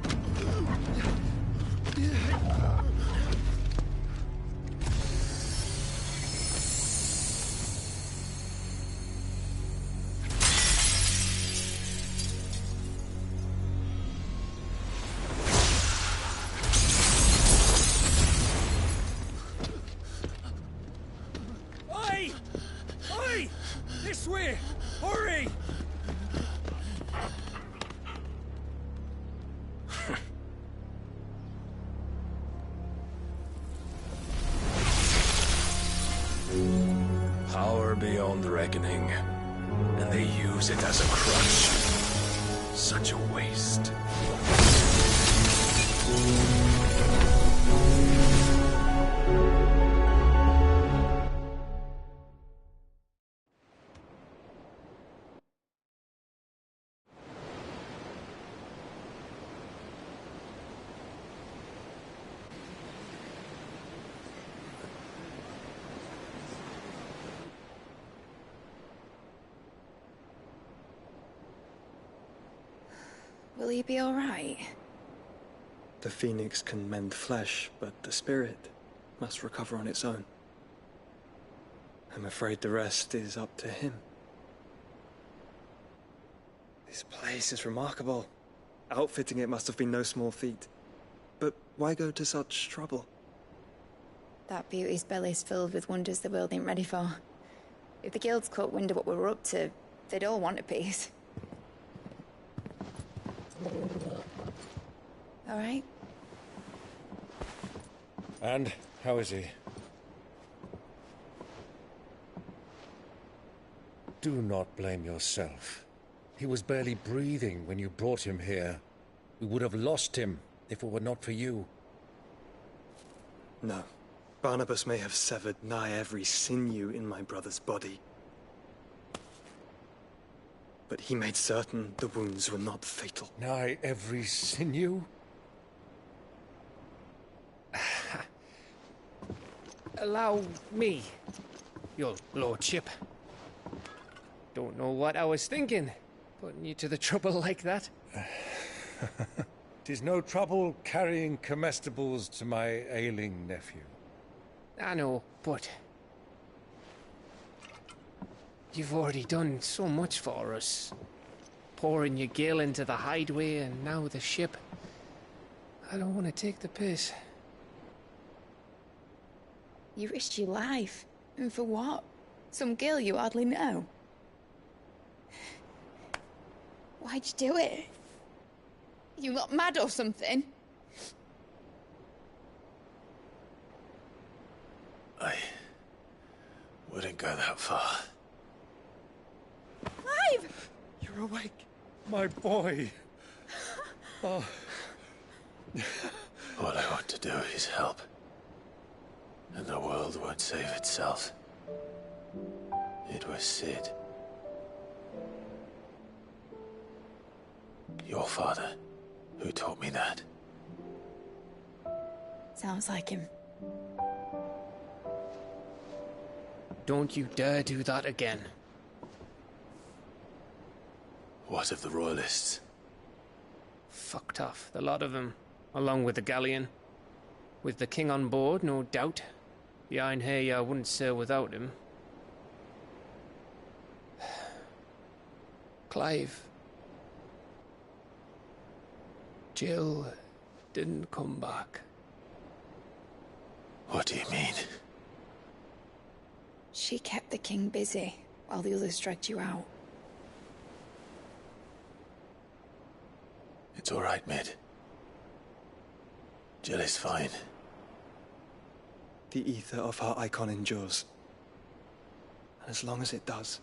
Hurry! Power beyond reckoning, and they use it as a crutch. Such a waste. Will he be all right? The phoenix can mend flesh, but the spirit must recover on its own. I'm afraid the rest is up to him. This place is remarkable. Outfitting it must have been no small feat. But why go to such trouble? That beauty's belly's filled with wonders the world ain't ready for. If the guilds caught wind of what we were up to, they'd all want a piece. All right? And how is he? Do not blame yourself. He was barely breathing when you brought him here. We would have lost him if it were not for you. No. Barnabas may have severed nigh every sinew in my brother's body. But he made certain the wounds were not fatal. Nigh every sinew? Allow me, your lordship. Don't know what I was thinking, putting you to the trouble like that. 'Tis no trouble carrying comestibles to my ailing nephew. I know, but you've already done so much for us. Pouring your gale into the hideaway and now the ship. I don't want to take the piss. You risked your life. And for what? Some girl you hardly know. Why'd you do it? You got mad or something? I wouldn't go that far. Clive! You're awake, my boy. Oh. All I want to do is help. And the world won't save itself. It was Sid. Your father, who taught me that. Sounds like him. Don't you dare do that again. What of the Royalists? Fucked off, the lot of them, along with the galleon. With the king on board, no doubt. Behind here, I wouldn't sail without him. Clive. Jill didn't come back. What do you mean? She kept the king busy while the others dragged you out. It's all right, Mid. Jill is fine. The ether of her icon endures. And as long as it does,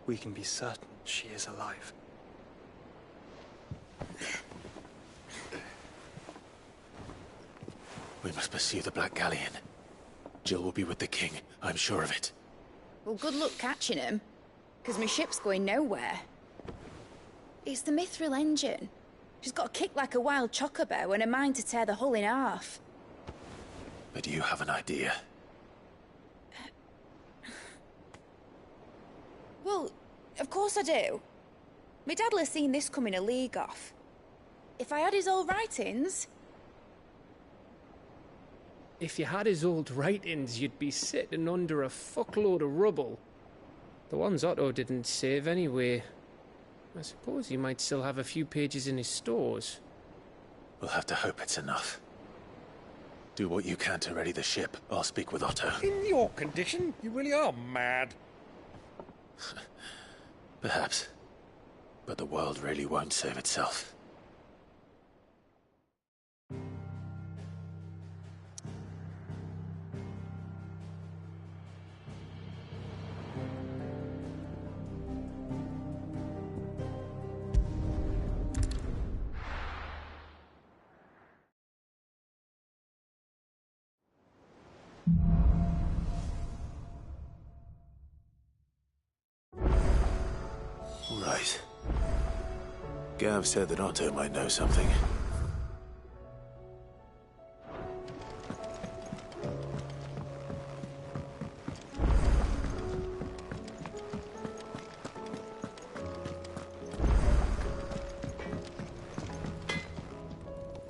we can be certain she is alive. We must pursue the Black Galleon. Jill will be with the king, I'm sure of it. Well, good luck catching him, because my ship's going nowhere. It's the Mithril engine. She's got a kick like a wild chocobo and a mind to tear the hull in half. But you have an idea. Well, of course I do. My dad'll have seen this coming a league off. If I had his old writings... If you had his old writings, you'd be sitting under a fuckload of rubble. The ones Otto didn't save anyway. I suppose he might still have a few pages in his stores. We'll have to hope it's enough. Do what you can to ready the ship. I'll speak with Otto. In your condition, you really are mad. Perhaps. But the world really won't save itself. Right. Gav said that Otto might know something.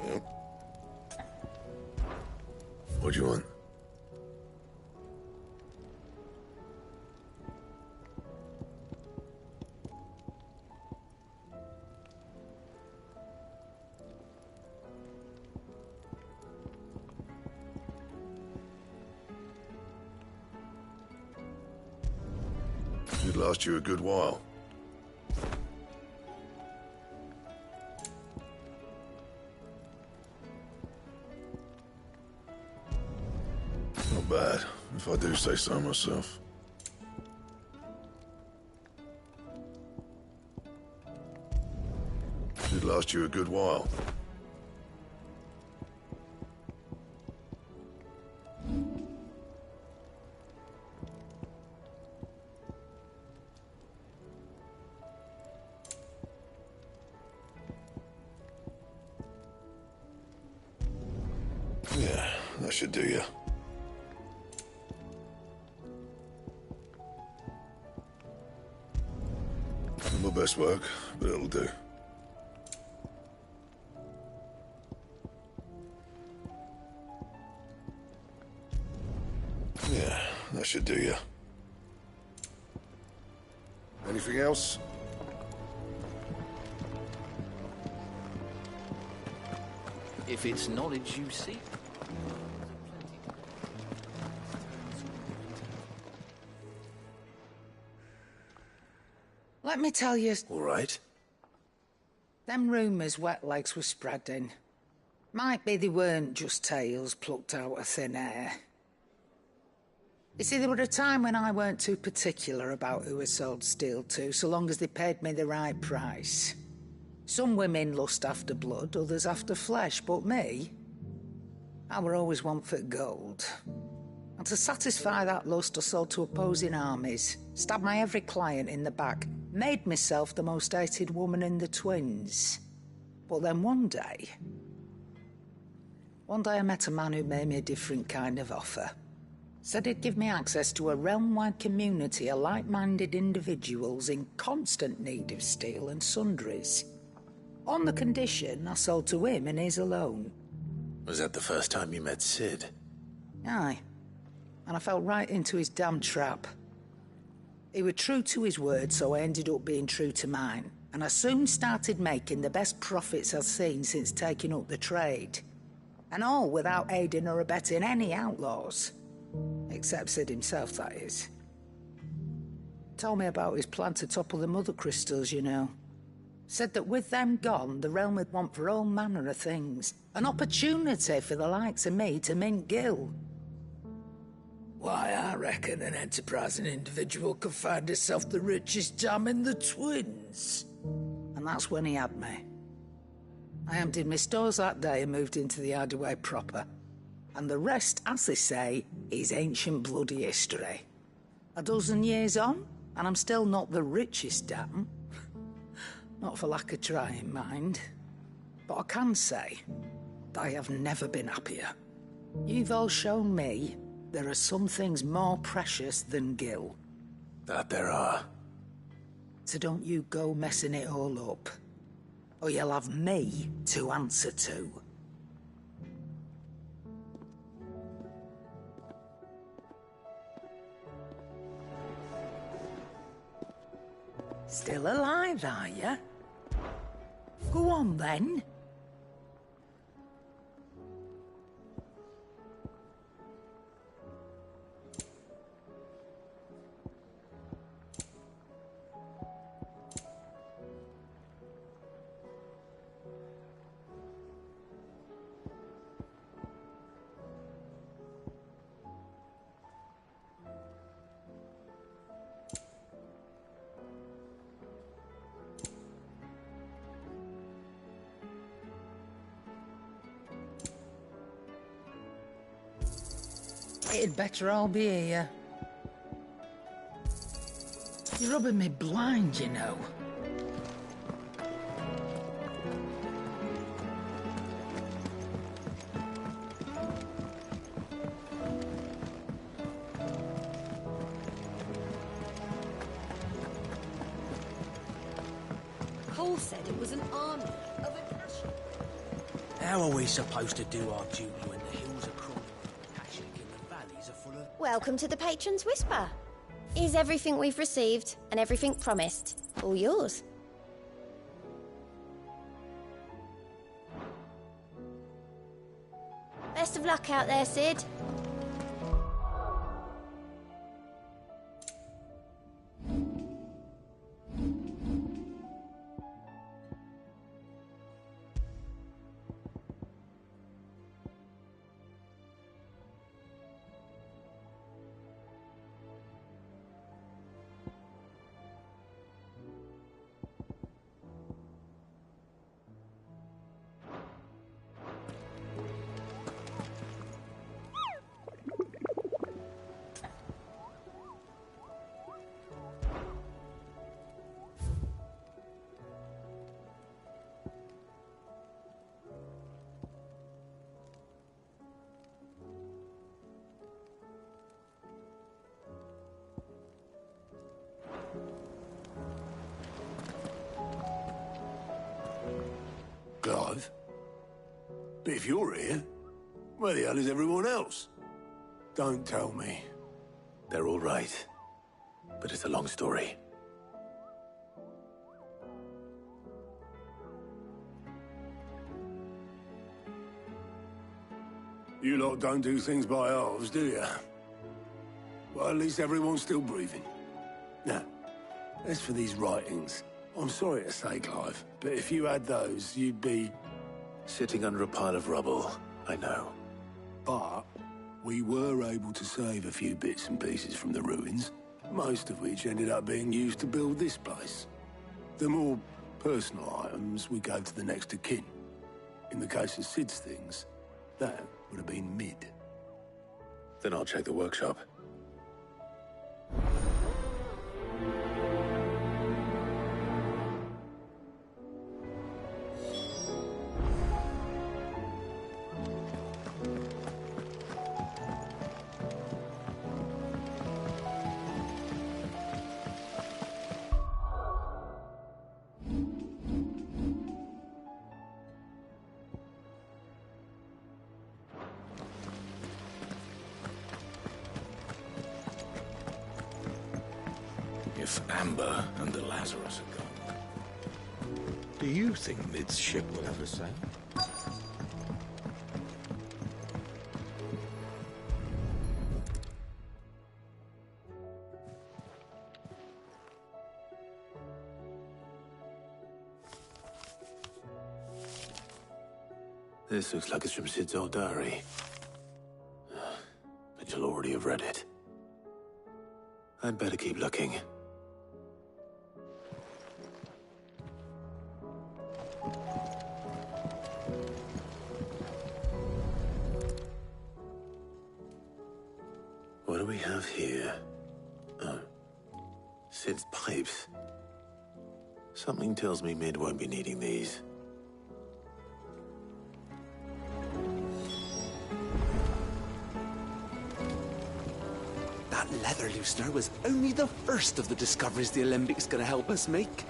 Yep. What do you want? It'd last you a good while. Not bad, if I do say so myself. It'd last you a good while. Yeah, that should do you. Not my best work, but it'll do. Yeah, that should do you. Anything else? If it's knowledge you seek. Let me tell you... All right. Them rumours Wetlegs were spreading. Might be they weren't just tales plucked out of thin air. You see, there were a time when I weren't too particular about who I sold steel to, so long as they paid me the right price. Some women lust after blood, others after flesh, but me, I were always one for gold. And to satisfy that lust, I sold to opposing armies, stabbed my every client in the back, made myself the most hated woman in the twins. But then one day I met a man who made me a different kind of offer. Said he'd give me access to a realm-wide community of like-minded individuals in constant need of steel and sundries. On the condition I sold to him and his alone. Was that the first time you met Sid? Aye. And I fell right into his damn trap. He was true to his word, so I ended up being true to mine. And I soon started making the best profits I've seen since taking up the trade. And all without aiding or abetting any outlaws. Except Sid himself, that is. Told me about his plan to topple the mother crystals, you know. Said that with them gone, the realm would want for all manner of things. An opportunity for the likes of me to mint gil. Why, I reckon an enterprising individual could find himself the richest dam in the twins. And that's when he had me. I emptied my stores that day and moved into the Hideaway proper. And the rest, as they say, is ancient bloody history. A dozen years on, and I'm still not the richest dam. Not for lack of trying, mind. But I can say that I have never been happier. You've all shown me there are some things more precious than gil. That there are. So don't you go messing it all up, or you'll have me to answer to. Still alive, are you? Go on, then. It'd better all be here. You're rubbing me blind, you know. Cole said it was an army of Akashic. How are we supposed to do our duty when the hills are crawling with Akashic and the valleys are full of... Welcome to the Patron's Whisper. Is everything we've received and everything promised all yours? Best of luck out there, Sid. Clive? But if you're here, where the hell is everyone else? Don't tell me. They're all right. But it's a long story. You lot don't do things by halves, do you? Well, at least everyone's still breathing. Now, as for these writings, I'm sorry to say, Clive, but if you had those, you'd be... Sitting under a pile of rubble, I know. But we were able to save a few bits and pieces from the ruins, most of which ended up being used to build this place. The more personal items we gave to the next of kin. In the case of Sid's things, that would have been mid. Then I'll check the workshop. If Amber and the Lazarus are gone, do you think Mid's ship will ever sail? This looks like it's from Sid's old diary. But you'll already have read it. I'd better keep looking. What do we have here? Oh. Sid's pipes. Something tells me Mid won't be needing these. That leather loosener was only the first of the discoveries the Alembics gonna help us make.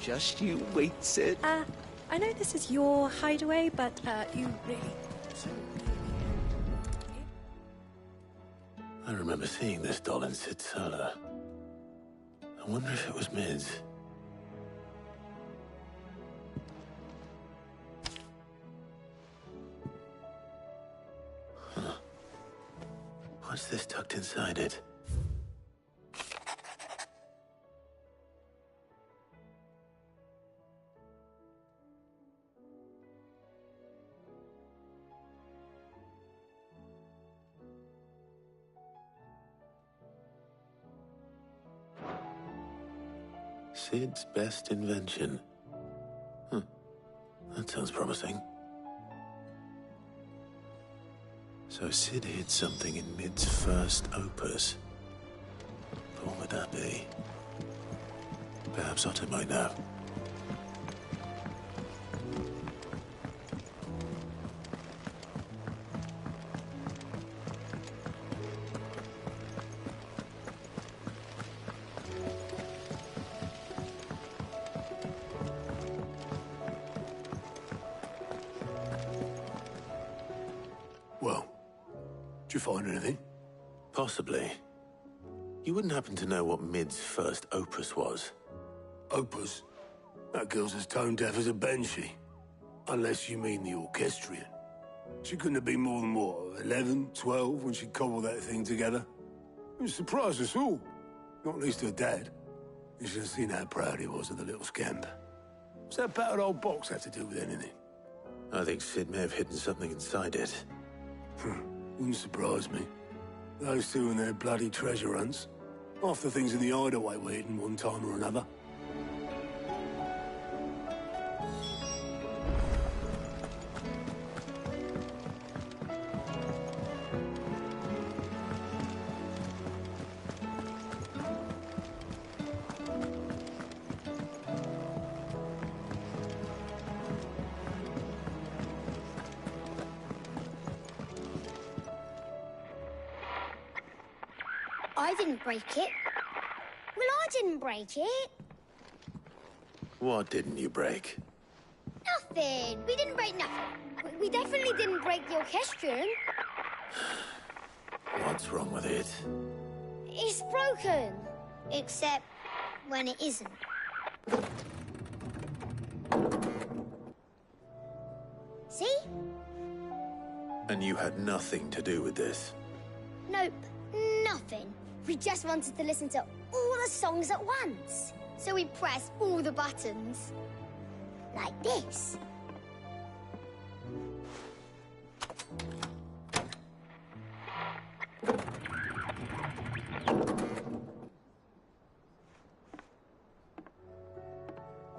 Just you wait, Sid. I know this is your hideaway, but, you really... I remember seeing this doll in Sid's cellar. I wonder if it was Mid's. Huh. What's this tucked inside it? Sid's best invention. Huh. That sounds promising. So Sid hid something in Mid's first opus. What would that be? Perhaps Otto might know. Well, did you find anything? Possibly. You wouldn't happen to know what Mid's first opus was? Opus? That girl's as tone deaf as a banshee. Unless you mean the orchestrion. She couldn't have been more than, what, 11, 12 when she cobbled that thing together? It surprised us all. Not least her dad. You should have seen how proud he was of the little scamp. What's that battered old box have to do with anything? I think Sid may have hidden something inside it. Wouldn't surprise me. Those two and their bloody treasure hunts. Half the things in the hideaway were hidden one time or another. I didn't break it. Well, I didn't break it. What didn't you break? Nothing. We didn't break nothing. We definitely didn't break the orchestrion. What's wrong with it? It's broken. Except when it isn't. See? And you had nothing to do with this? Nope. Nothing. We just wanted to listen to all the songs at once. So we pressed all the buttons. Like this.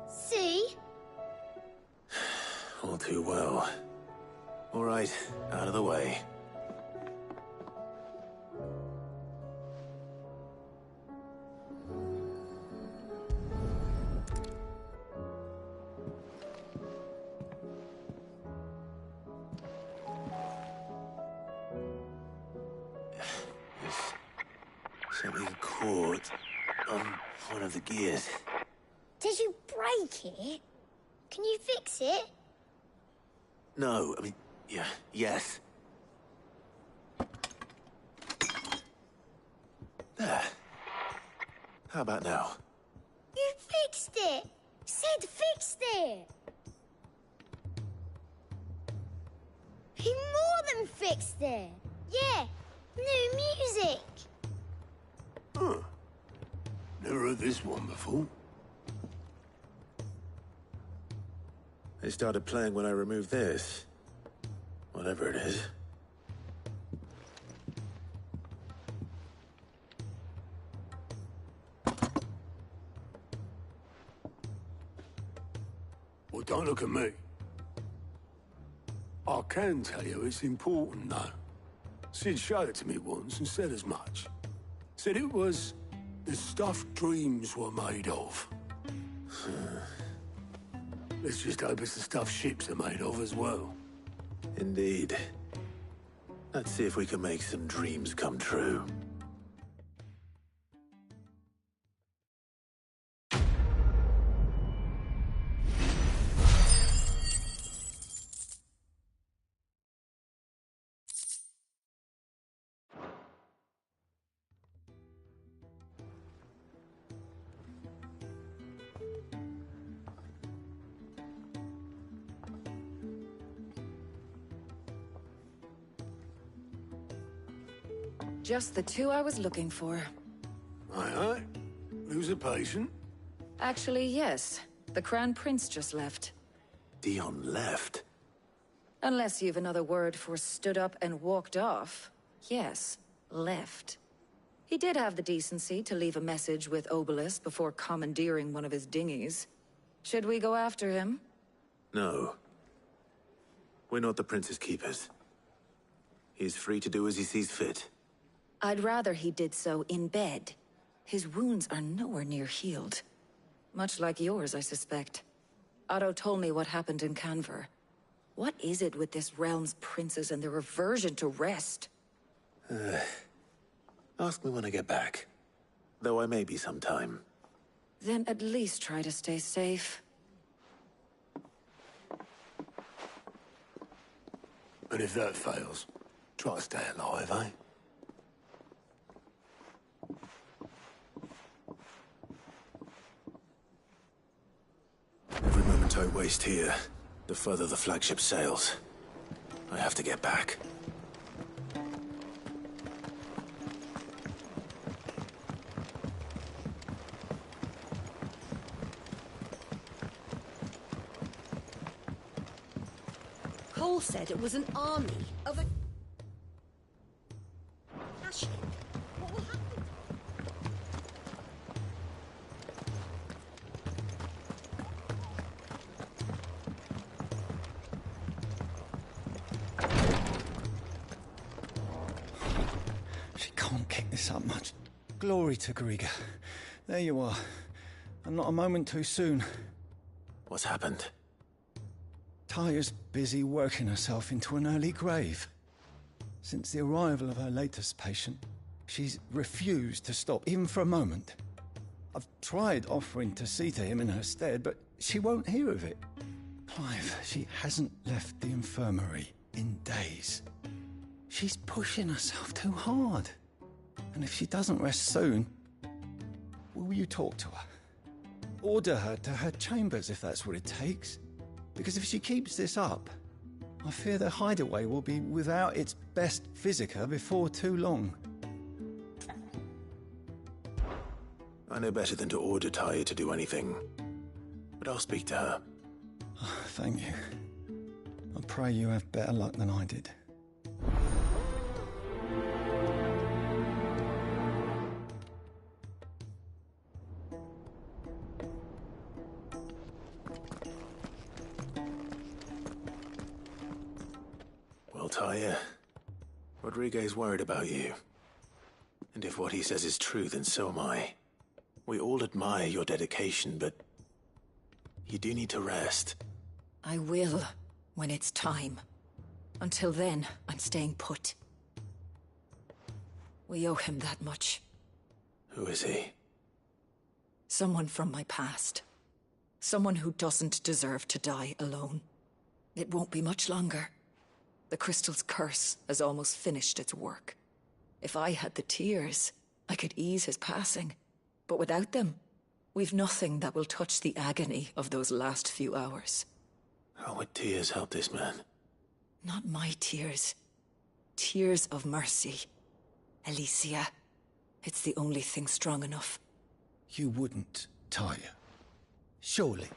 See? All too well. All right, out of the way. Something caught on one of the gears. Did you break it? Can you fix it? No, I mean, yeah, yes. There. How about now? You fixed it! Sid fixed it! He more than fixed it! Yeah, new music! Huh. Never heard this one before. They started playing when I removed this. Whatever it is. Well, don't look at me. I can tell you it's important, though. Sid showed it to me once and said as much. Said it was the stuff dreams were made of. Let's just hope it's the stuff ships are made of as well. Indeed. Let's see if we can make some dreams come true. Just the two I was looking for. Aye. Who's a patient? Actually, yes. The Crown Prince just left. Dion left? Unless you've another word for stood up and walked off. Yes, left. He did have the decency to leave a message with Obelisk before commandeering one of his dinghies. Should we go after him? No. We're not the Prince's keepers. He's free to do as he sees fit. I'd rather he did so in bed. His wounds are nowhere near healed. Much like yours, I suspect. Otto told me what happened in Canver. What is it with this realm's princes and their aversion to rest? Ask me when I get back. Though I may be some time. Then at least try to stay safe. And if that fails, try to stay alive, eh? Every moment I waste here, the further the flagship sails. I have to get back. Cole said it was an army of a... Ashley, what will happen? She can't kick this up much. Glory to Griga. There you are. And not a moment too soon. What's happened? Taya's busy working herself into an early grave. Since the arrival of her latest patient, she's refused to stop, even for a moment. I've tried offering to see to him in her stead, but she won't hear of it. Clive, she hasn't left the infirmary in days. She's pushing herself too hard. And if she doesn't rest soon, will you talk to her? Order her to her chambers if that's what it takes. Because if she keeps this up, I fear the hideaway will be without its best physica before too long. I know better than to order Taya to do anything. But I'll speak to her. Thank you. I pray you have better luck than I did. Taya, Rodriguez worried about you. And if what he says is true, then so am I. We all admire your dedication, but you do need to rest. I will, when it's time. Until then, I'm staying put. We owe him that much. Who is he? Someone from my past. Someone who doesn't deserve to die alone. It won't be much longer. The crystal's curse has almost finished its work. If I had the tears, I could ease his passing. But without them, we've nothing that will touch the agony of those last few hours. How would tears help this man? Not my tears. Tears of mercy. Alicia, it's the only thing strong enough. You wouldn't, Taya. Surely.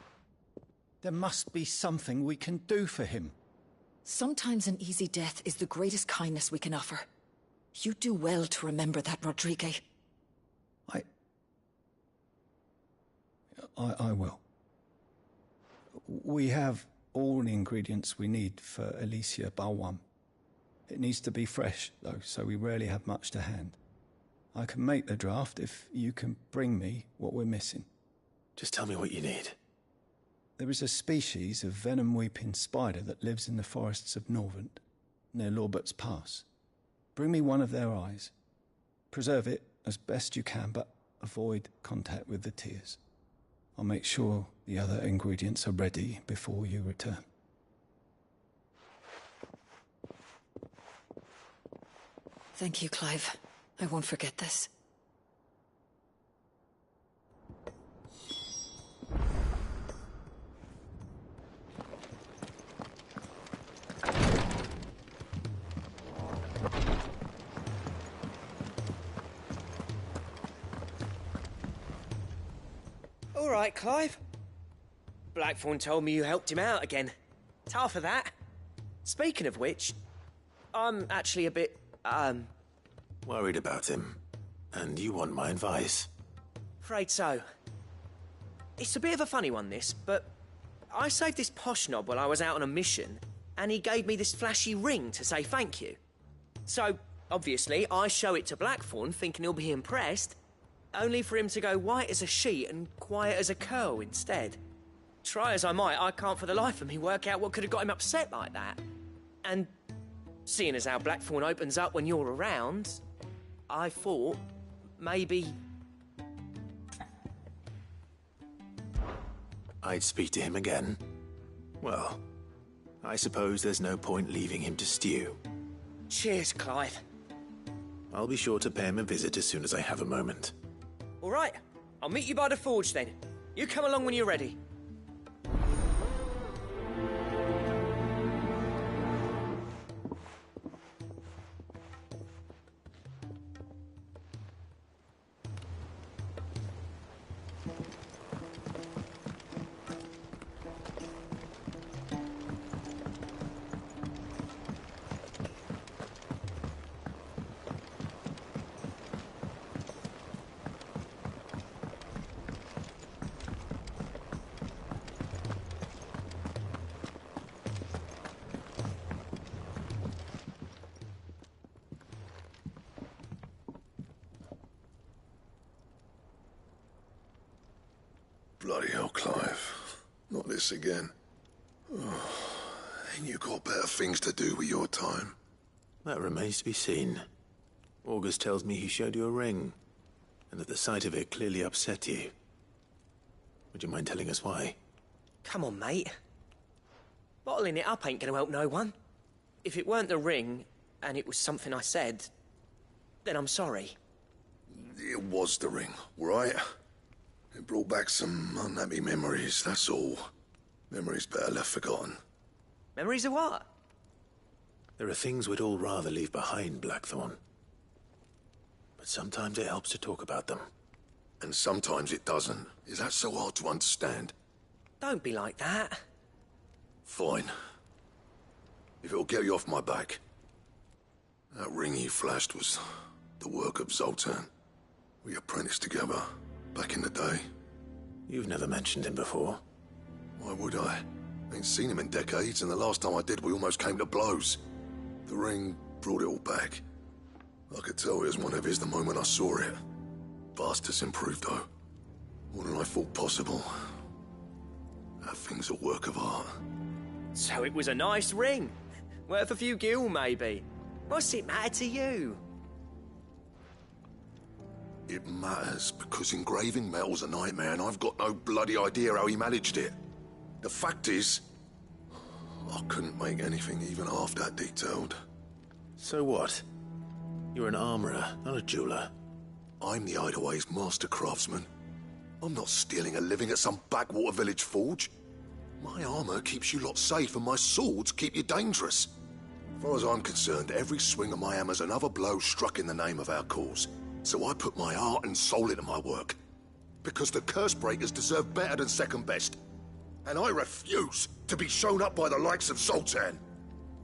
There must be something we can do for him. Sometimes an easy death is the greatest kindness we can offer. You do well to remember that, Rodriguez. I will. We have all the ingredients we need for Alicia Balwam. It needs to be fresh, though, so we rarely have much to hand. I can make the draft if you can bring me what we're missing. Just tell me what you need. There is a species of venom-weeping spider that lives in the forests of Norvent, near Lorbert's Pass. Bring me one of their eyes. Preserve it as best you can, but avoid contact with the tears. I'll make sure the other ingredients are ready before you return. Thank you, Clive. I won't forget this. All right, Clive. Blackthorn told me you helped him out again. It's half of that. Speaking of which, I'm actually a bit, Worried about him. And you want my advice? afraid so. It's a bit of a funny one, this, but I saved this posh knob while I was out on a mission, and he gave me this flashy ring to say thank you. So, obviously, I show it to Blackthorn thinking he'll be impressed, only for him to go white as a sheet and quiet as a curl instead. Try as I might, I can't for the life of me work out what could have got him upset like that. And seeing as how Blackthorn opens up when you're around, I thought maybe... I'd speak to him again. Well, I suppose there's no point leaving him to stew. Cheers, Clive. I'll be sure to pay him a visit as soon as I have a moment. All right, I'll meet you by the forge then. You come along when you're ready. Bloody hell, Clive. Not this again. Oh, ain't you got better things to do with your time? That remains to be seen. August tells me he showed you a ring, and that the sight of it clearly upset you. Would you mind telling us why? Come on, mate. Bottling it up ain't gonna help no one. If it weren't the ring, and it was something I said, then I'm sorry. It was the ring, right? It brought back some unhappy memories, that's all. Memories better left forgotten. Memories of what? There are things we'd all rather leave behind, Blackthorn. But sometimes it helps to talk about them. And sometimes it doesn't. Is that so hard to understand? Don't be like that. Fine. If it'll get you off my back. That ring he flashed was the work of Zoltan. We apprenticed together. Back in the day. You've never mentioned him before. Why would I? Ain't seen him in decades, and the last time I did, we almost came to blows. The ring brought it all back. I could tell it was one of his the moment I saw it. Vast has improved, though. More than I thought possible. That thing's a work of art. So it was a nice ring. Worth a few gil, maybe. What's it matter to you? It matters because engraving metal's a nightmare and I've got no bloody idea how he managed it. The fact is, I couldn't make anything even half that detailed. So what? You're an armorer, not a jeweler. I'm the Hideaway's master craftsman. I'm not stealing a living at some backwater village forge. My armor keeps you lot safe and my swords keep you dangerous. As far as I'm concerned, every swing of my hammer's another blow struck in the name of our cause. So I put my heart and soul into my work. Because the curse breakers deserve better than second best. And I refuse to be shown up by the likes of Zoltan.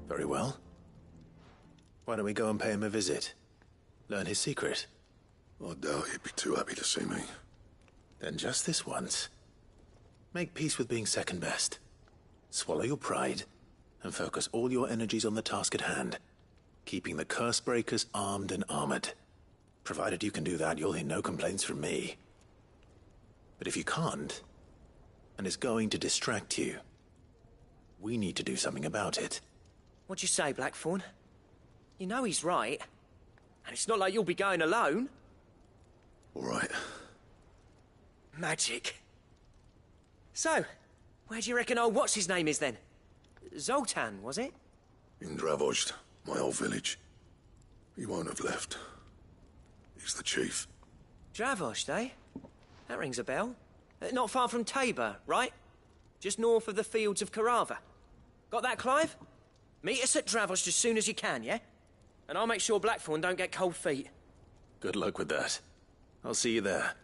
Very well. Why don't we go and pay him a visit? Learn his secret. I doubt he'd be too happy to see me. Then just this once. Make peace with being second best. Swallow your pride, and focus all your energies on the task at hand. Keeping the curse breakers armed and armored. Provided you can do that, you'll hear no complaints from me. But if you can't, and it's going to distract you, we need to do something about it. What'd you say, Blackthorn? You know he's right. And it's not like you'll be going alone. All right. Magic. So, where do you reckon old what's-his-name is then? Zoltan, was it? In Dravozd, my old village. He won't have left. He's the chief. Dravozd, eh? That rings a bell. Not far from Tabor, right? Just north of the fields of Carava. Got that, Clive? Meet us at Dravozd as soon as you can, yeah? And I'll make sure Blackthorn don't get cold feet. Good luck with that. I'll see you there.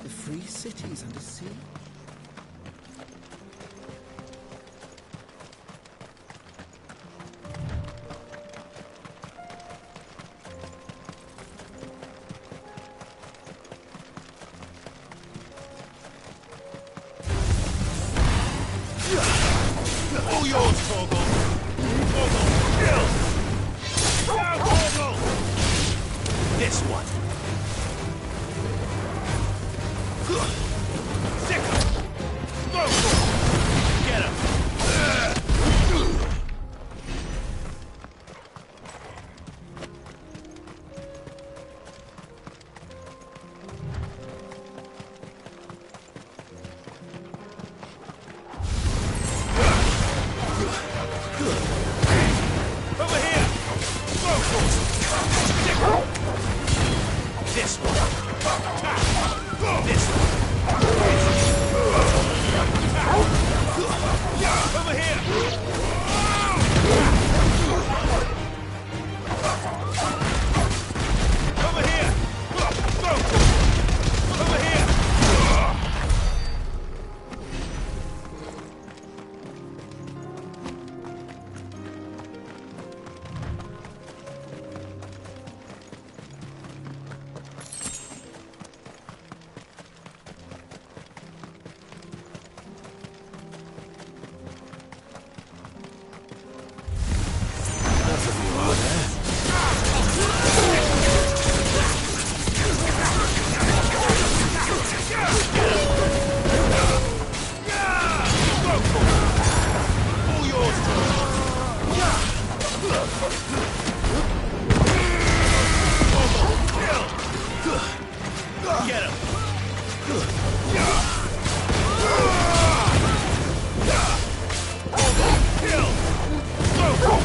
The free cities under sea? All yours, Torgal! Torgal, kill! Now, Torgal! This one. Sick him! Go for it! Get him! Over here! Go for it! Sick him! This one. This one. Over here! Over here! Go! Over here! Get him! Kill! Go!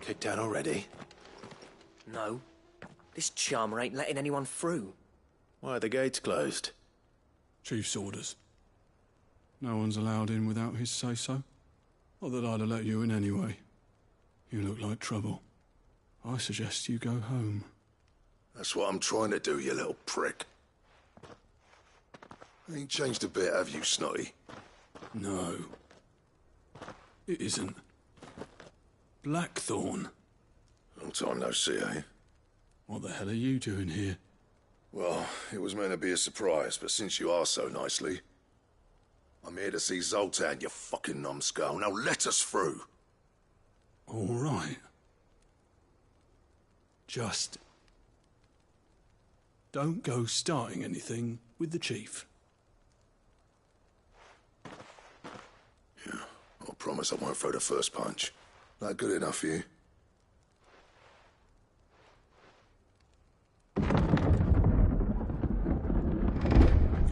Kicked out already? No. This charmer ain't letting anyone through. Why are the gates closed? Chief's orders. No one's allowed in without his say-so. Not that I'd have let you in anyway. You look like trouble. I suggest you go home. That's what I'm trying to do, you little prick. Ain't changed a bit, have you, Snotty? No. It isn't. Blackthorn. Long time no see, eh? What the hell are you doing here? Well, it was meant to be a surprise, but since you are so nicely, I'm here to see Zoltan, you fucking numbskull. Now let us through. All right. Just don't go starting anything with the chief. Yeah, I promise I won't throw the first punch. That good enough for you?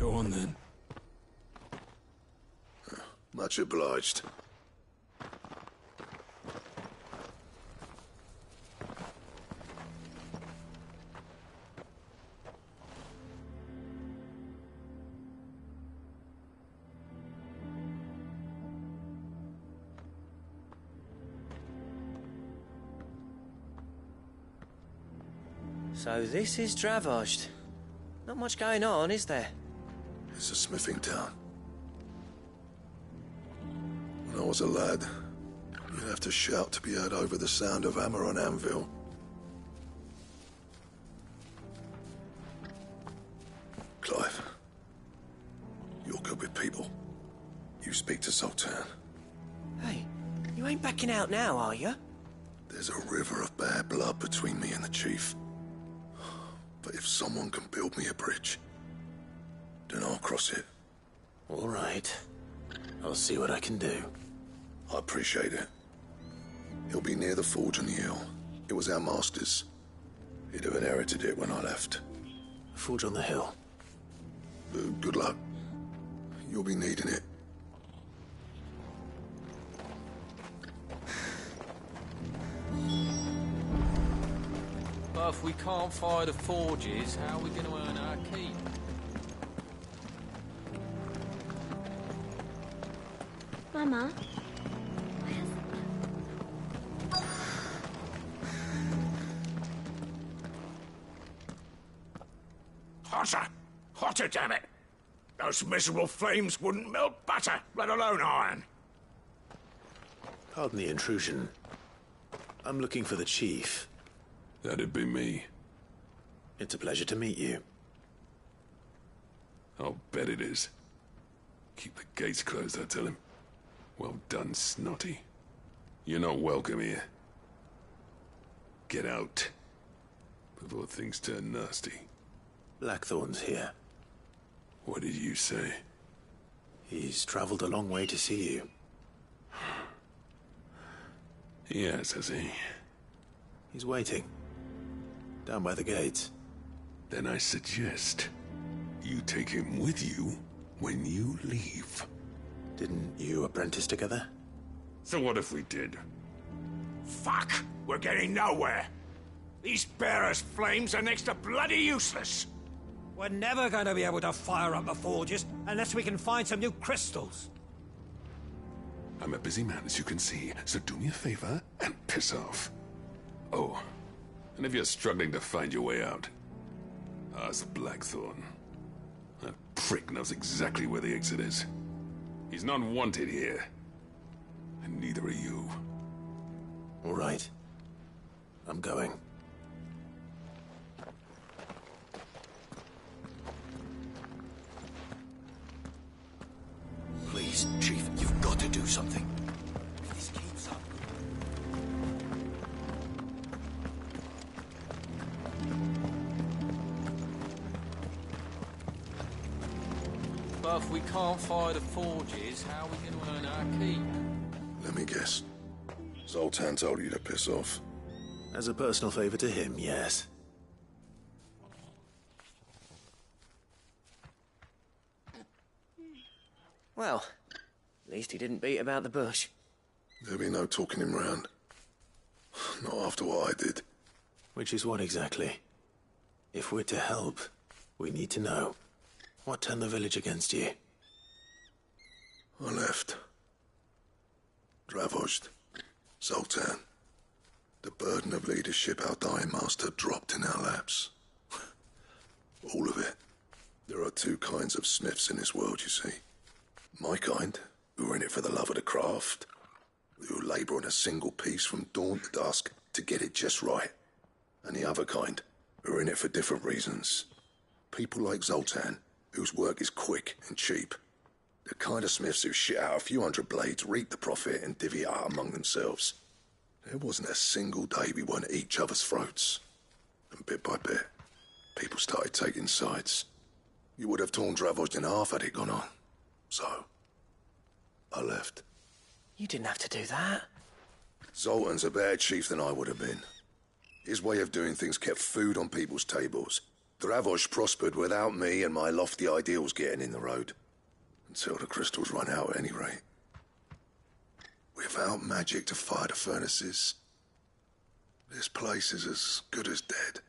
Go on then. Much obliged. So this is Dravaged. Not much going on, is there? It's a smithing town. When I was a lad, you'd have to shout to be heard over the sound of hammer on anvil. Clive, you speak to Zoltan. Hey, you ain't backing out now, are you? There's a river of bad blood between me and the chief. But if someone can build me a bridge, then I'll cross it. All right. I'll see what I can do. I appreciate it. He'll be near the forge on the hill. It was our master's. He'd have inherited it when I left. Forge on the hill. Good luck. You'll be needing it. But if we can't fire the forges, how are we going to earn our keep? Mama? Hotter! Hotter, damn it! Those miserable flames wouldn't melt butter, let alone iron. Pardon the intrusion. I'm looking for the chief. That'd be me. It's a pleasure to meet you. I'll bet it is. Keep the gates closed, I tell him. Well done, Snotty. You're not welcome here. Get out. Before things turn nasty. Blackthorn's here. What did you say? He's traveled a long way to see you. Yes, has he? He's waiting. Down by the gates. Then I suggest you take him with you when you leave. Didn't you apprentice together? So what if we did? Fuck! We're getting nowhere! These bearers' flames are next to bloody useless! We're never going to be able to fire up the forges unless we can find some new crystals. I'm a busy man, as you can see, so do me a favor and piss off. Oh, and if you're struggling to find your way out, ask Blackthorn. That prick knows exactly where the exit is. He's not wanted here. And neither are you. All right. I'm going. Please, Chief, you've got to do something. If this keeps up... But if we can't fire the forges, how are we going to earn our keep? Let me guess. Zoltan told you to piss off. As a personal favor to him, yes. Well, at least he didn't beat about the bush. There'll be no talking him round. Not after what I did. Which is what exactly? If we're to help, we need to know. What turned the village against you? I left. Dravozd. Zoltan. The burden of leadership our dying master dropped in our laps. All of it. There are two kinds of smiths in this world, you see. My kind, who are in it for the love of the craft, who labour on a single piece from dawn to dusk to get it just right. And the other kind, who are in it for different reasons. People like Zoltan, whose work is quick and cheap. The kind of smiths who shit out a few hundred blades, reap the profit, and divvy it out among themselves. There wasn't a single day we weren't at each other's throats. And bit by bit, people started taking sides. You would have torn Dravozd in half had it gone on. So, I left. You didn't have to do that. Zoltan's a better chief than I would have been. His way of doing things kept food on people's tables. Dravozd prospered without me and my lofty ideals getting in the road. Until the crystals run out at any rate. Without magic to fire the furnaces, this place is as good as dead.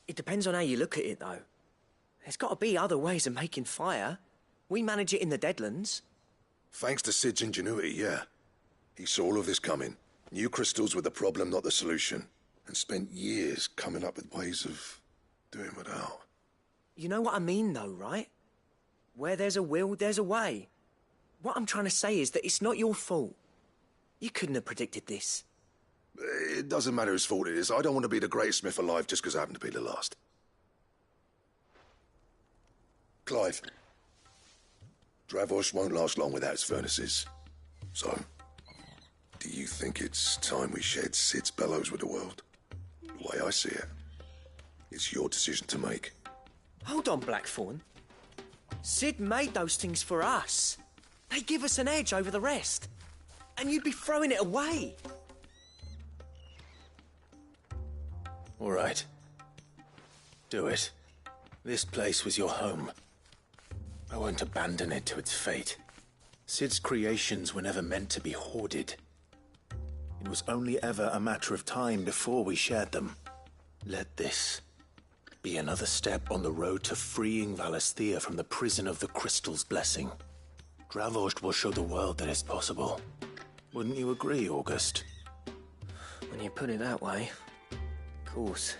It depends on how you look at it, though. There's got to be other ways of making fire. We manage it in the Deadlands. Thanks to Sid's ingenuity, yeah. He saw all of this coming. Knew crystals were the problem, not the solution. And spent years coming up with ways of doing without. You know what I mean, though, right? Where there's a will, there's a way. What I'm trying to say is that it's not your fault. You couldn't have predicted this. It doesn't matter whose fault it is. I don't want to be the greatest smith alive just because I happen to be the last. Clive. Dravosh won't last long without its furnaces. So, do you think it's time we shared Sid's bellows with the world? The way I see it, it's your decision to make. Hold on, Blackthorn. Sid made those things for us. They give us an edge over the rest. And you'd be throwing it away. All right. Do it. This place was your home. I won't abandon it to its fate. Sid's creations were never meant to be hoarded. It was only ever a matter of time before we shared them. Let this be another step on the road to freeing Valisthea from the prison of the Crystal's blessing. Dravost will show the world that it's possible. Wouldn't you agree, August? When you put it that way, of course.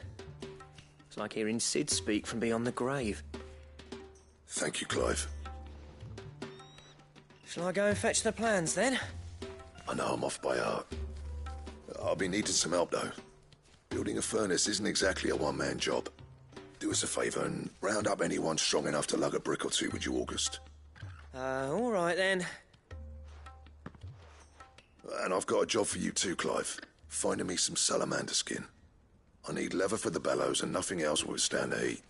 It's like hearing Sid speak from beyond the grave. Thank you, Clive. Shall I go and fetch the plans, then? I know I'm off by heart. I'll be needing some help, though. Building a furnace isn't exactly a one-man job. Do us a favour and round up anyone strong enough to lug a brick or two with you, August. All right, then. And I've got a job for you too, Clive. Finding me some salamander skin. I need leather for the bellows and nothing else will withstand the heat.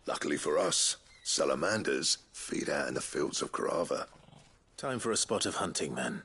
Luckily for us, salamanders feed out in the fields of Carava. Time for a spot of hunting, then.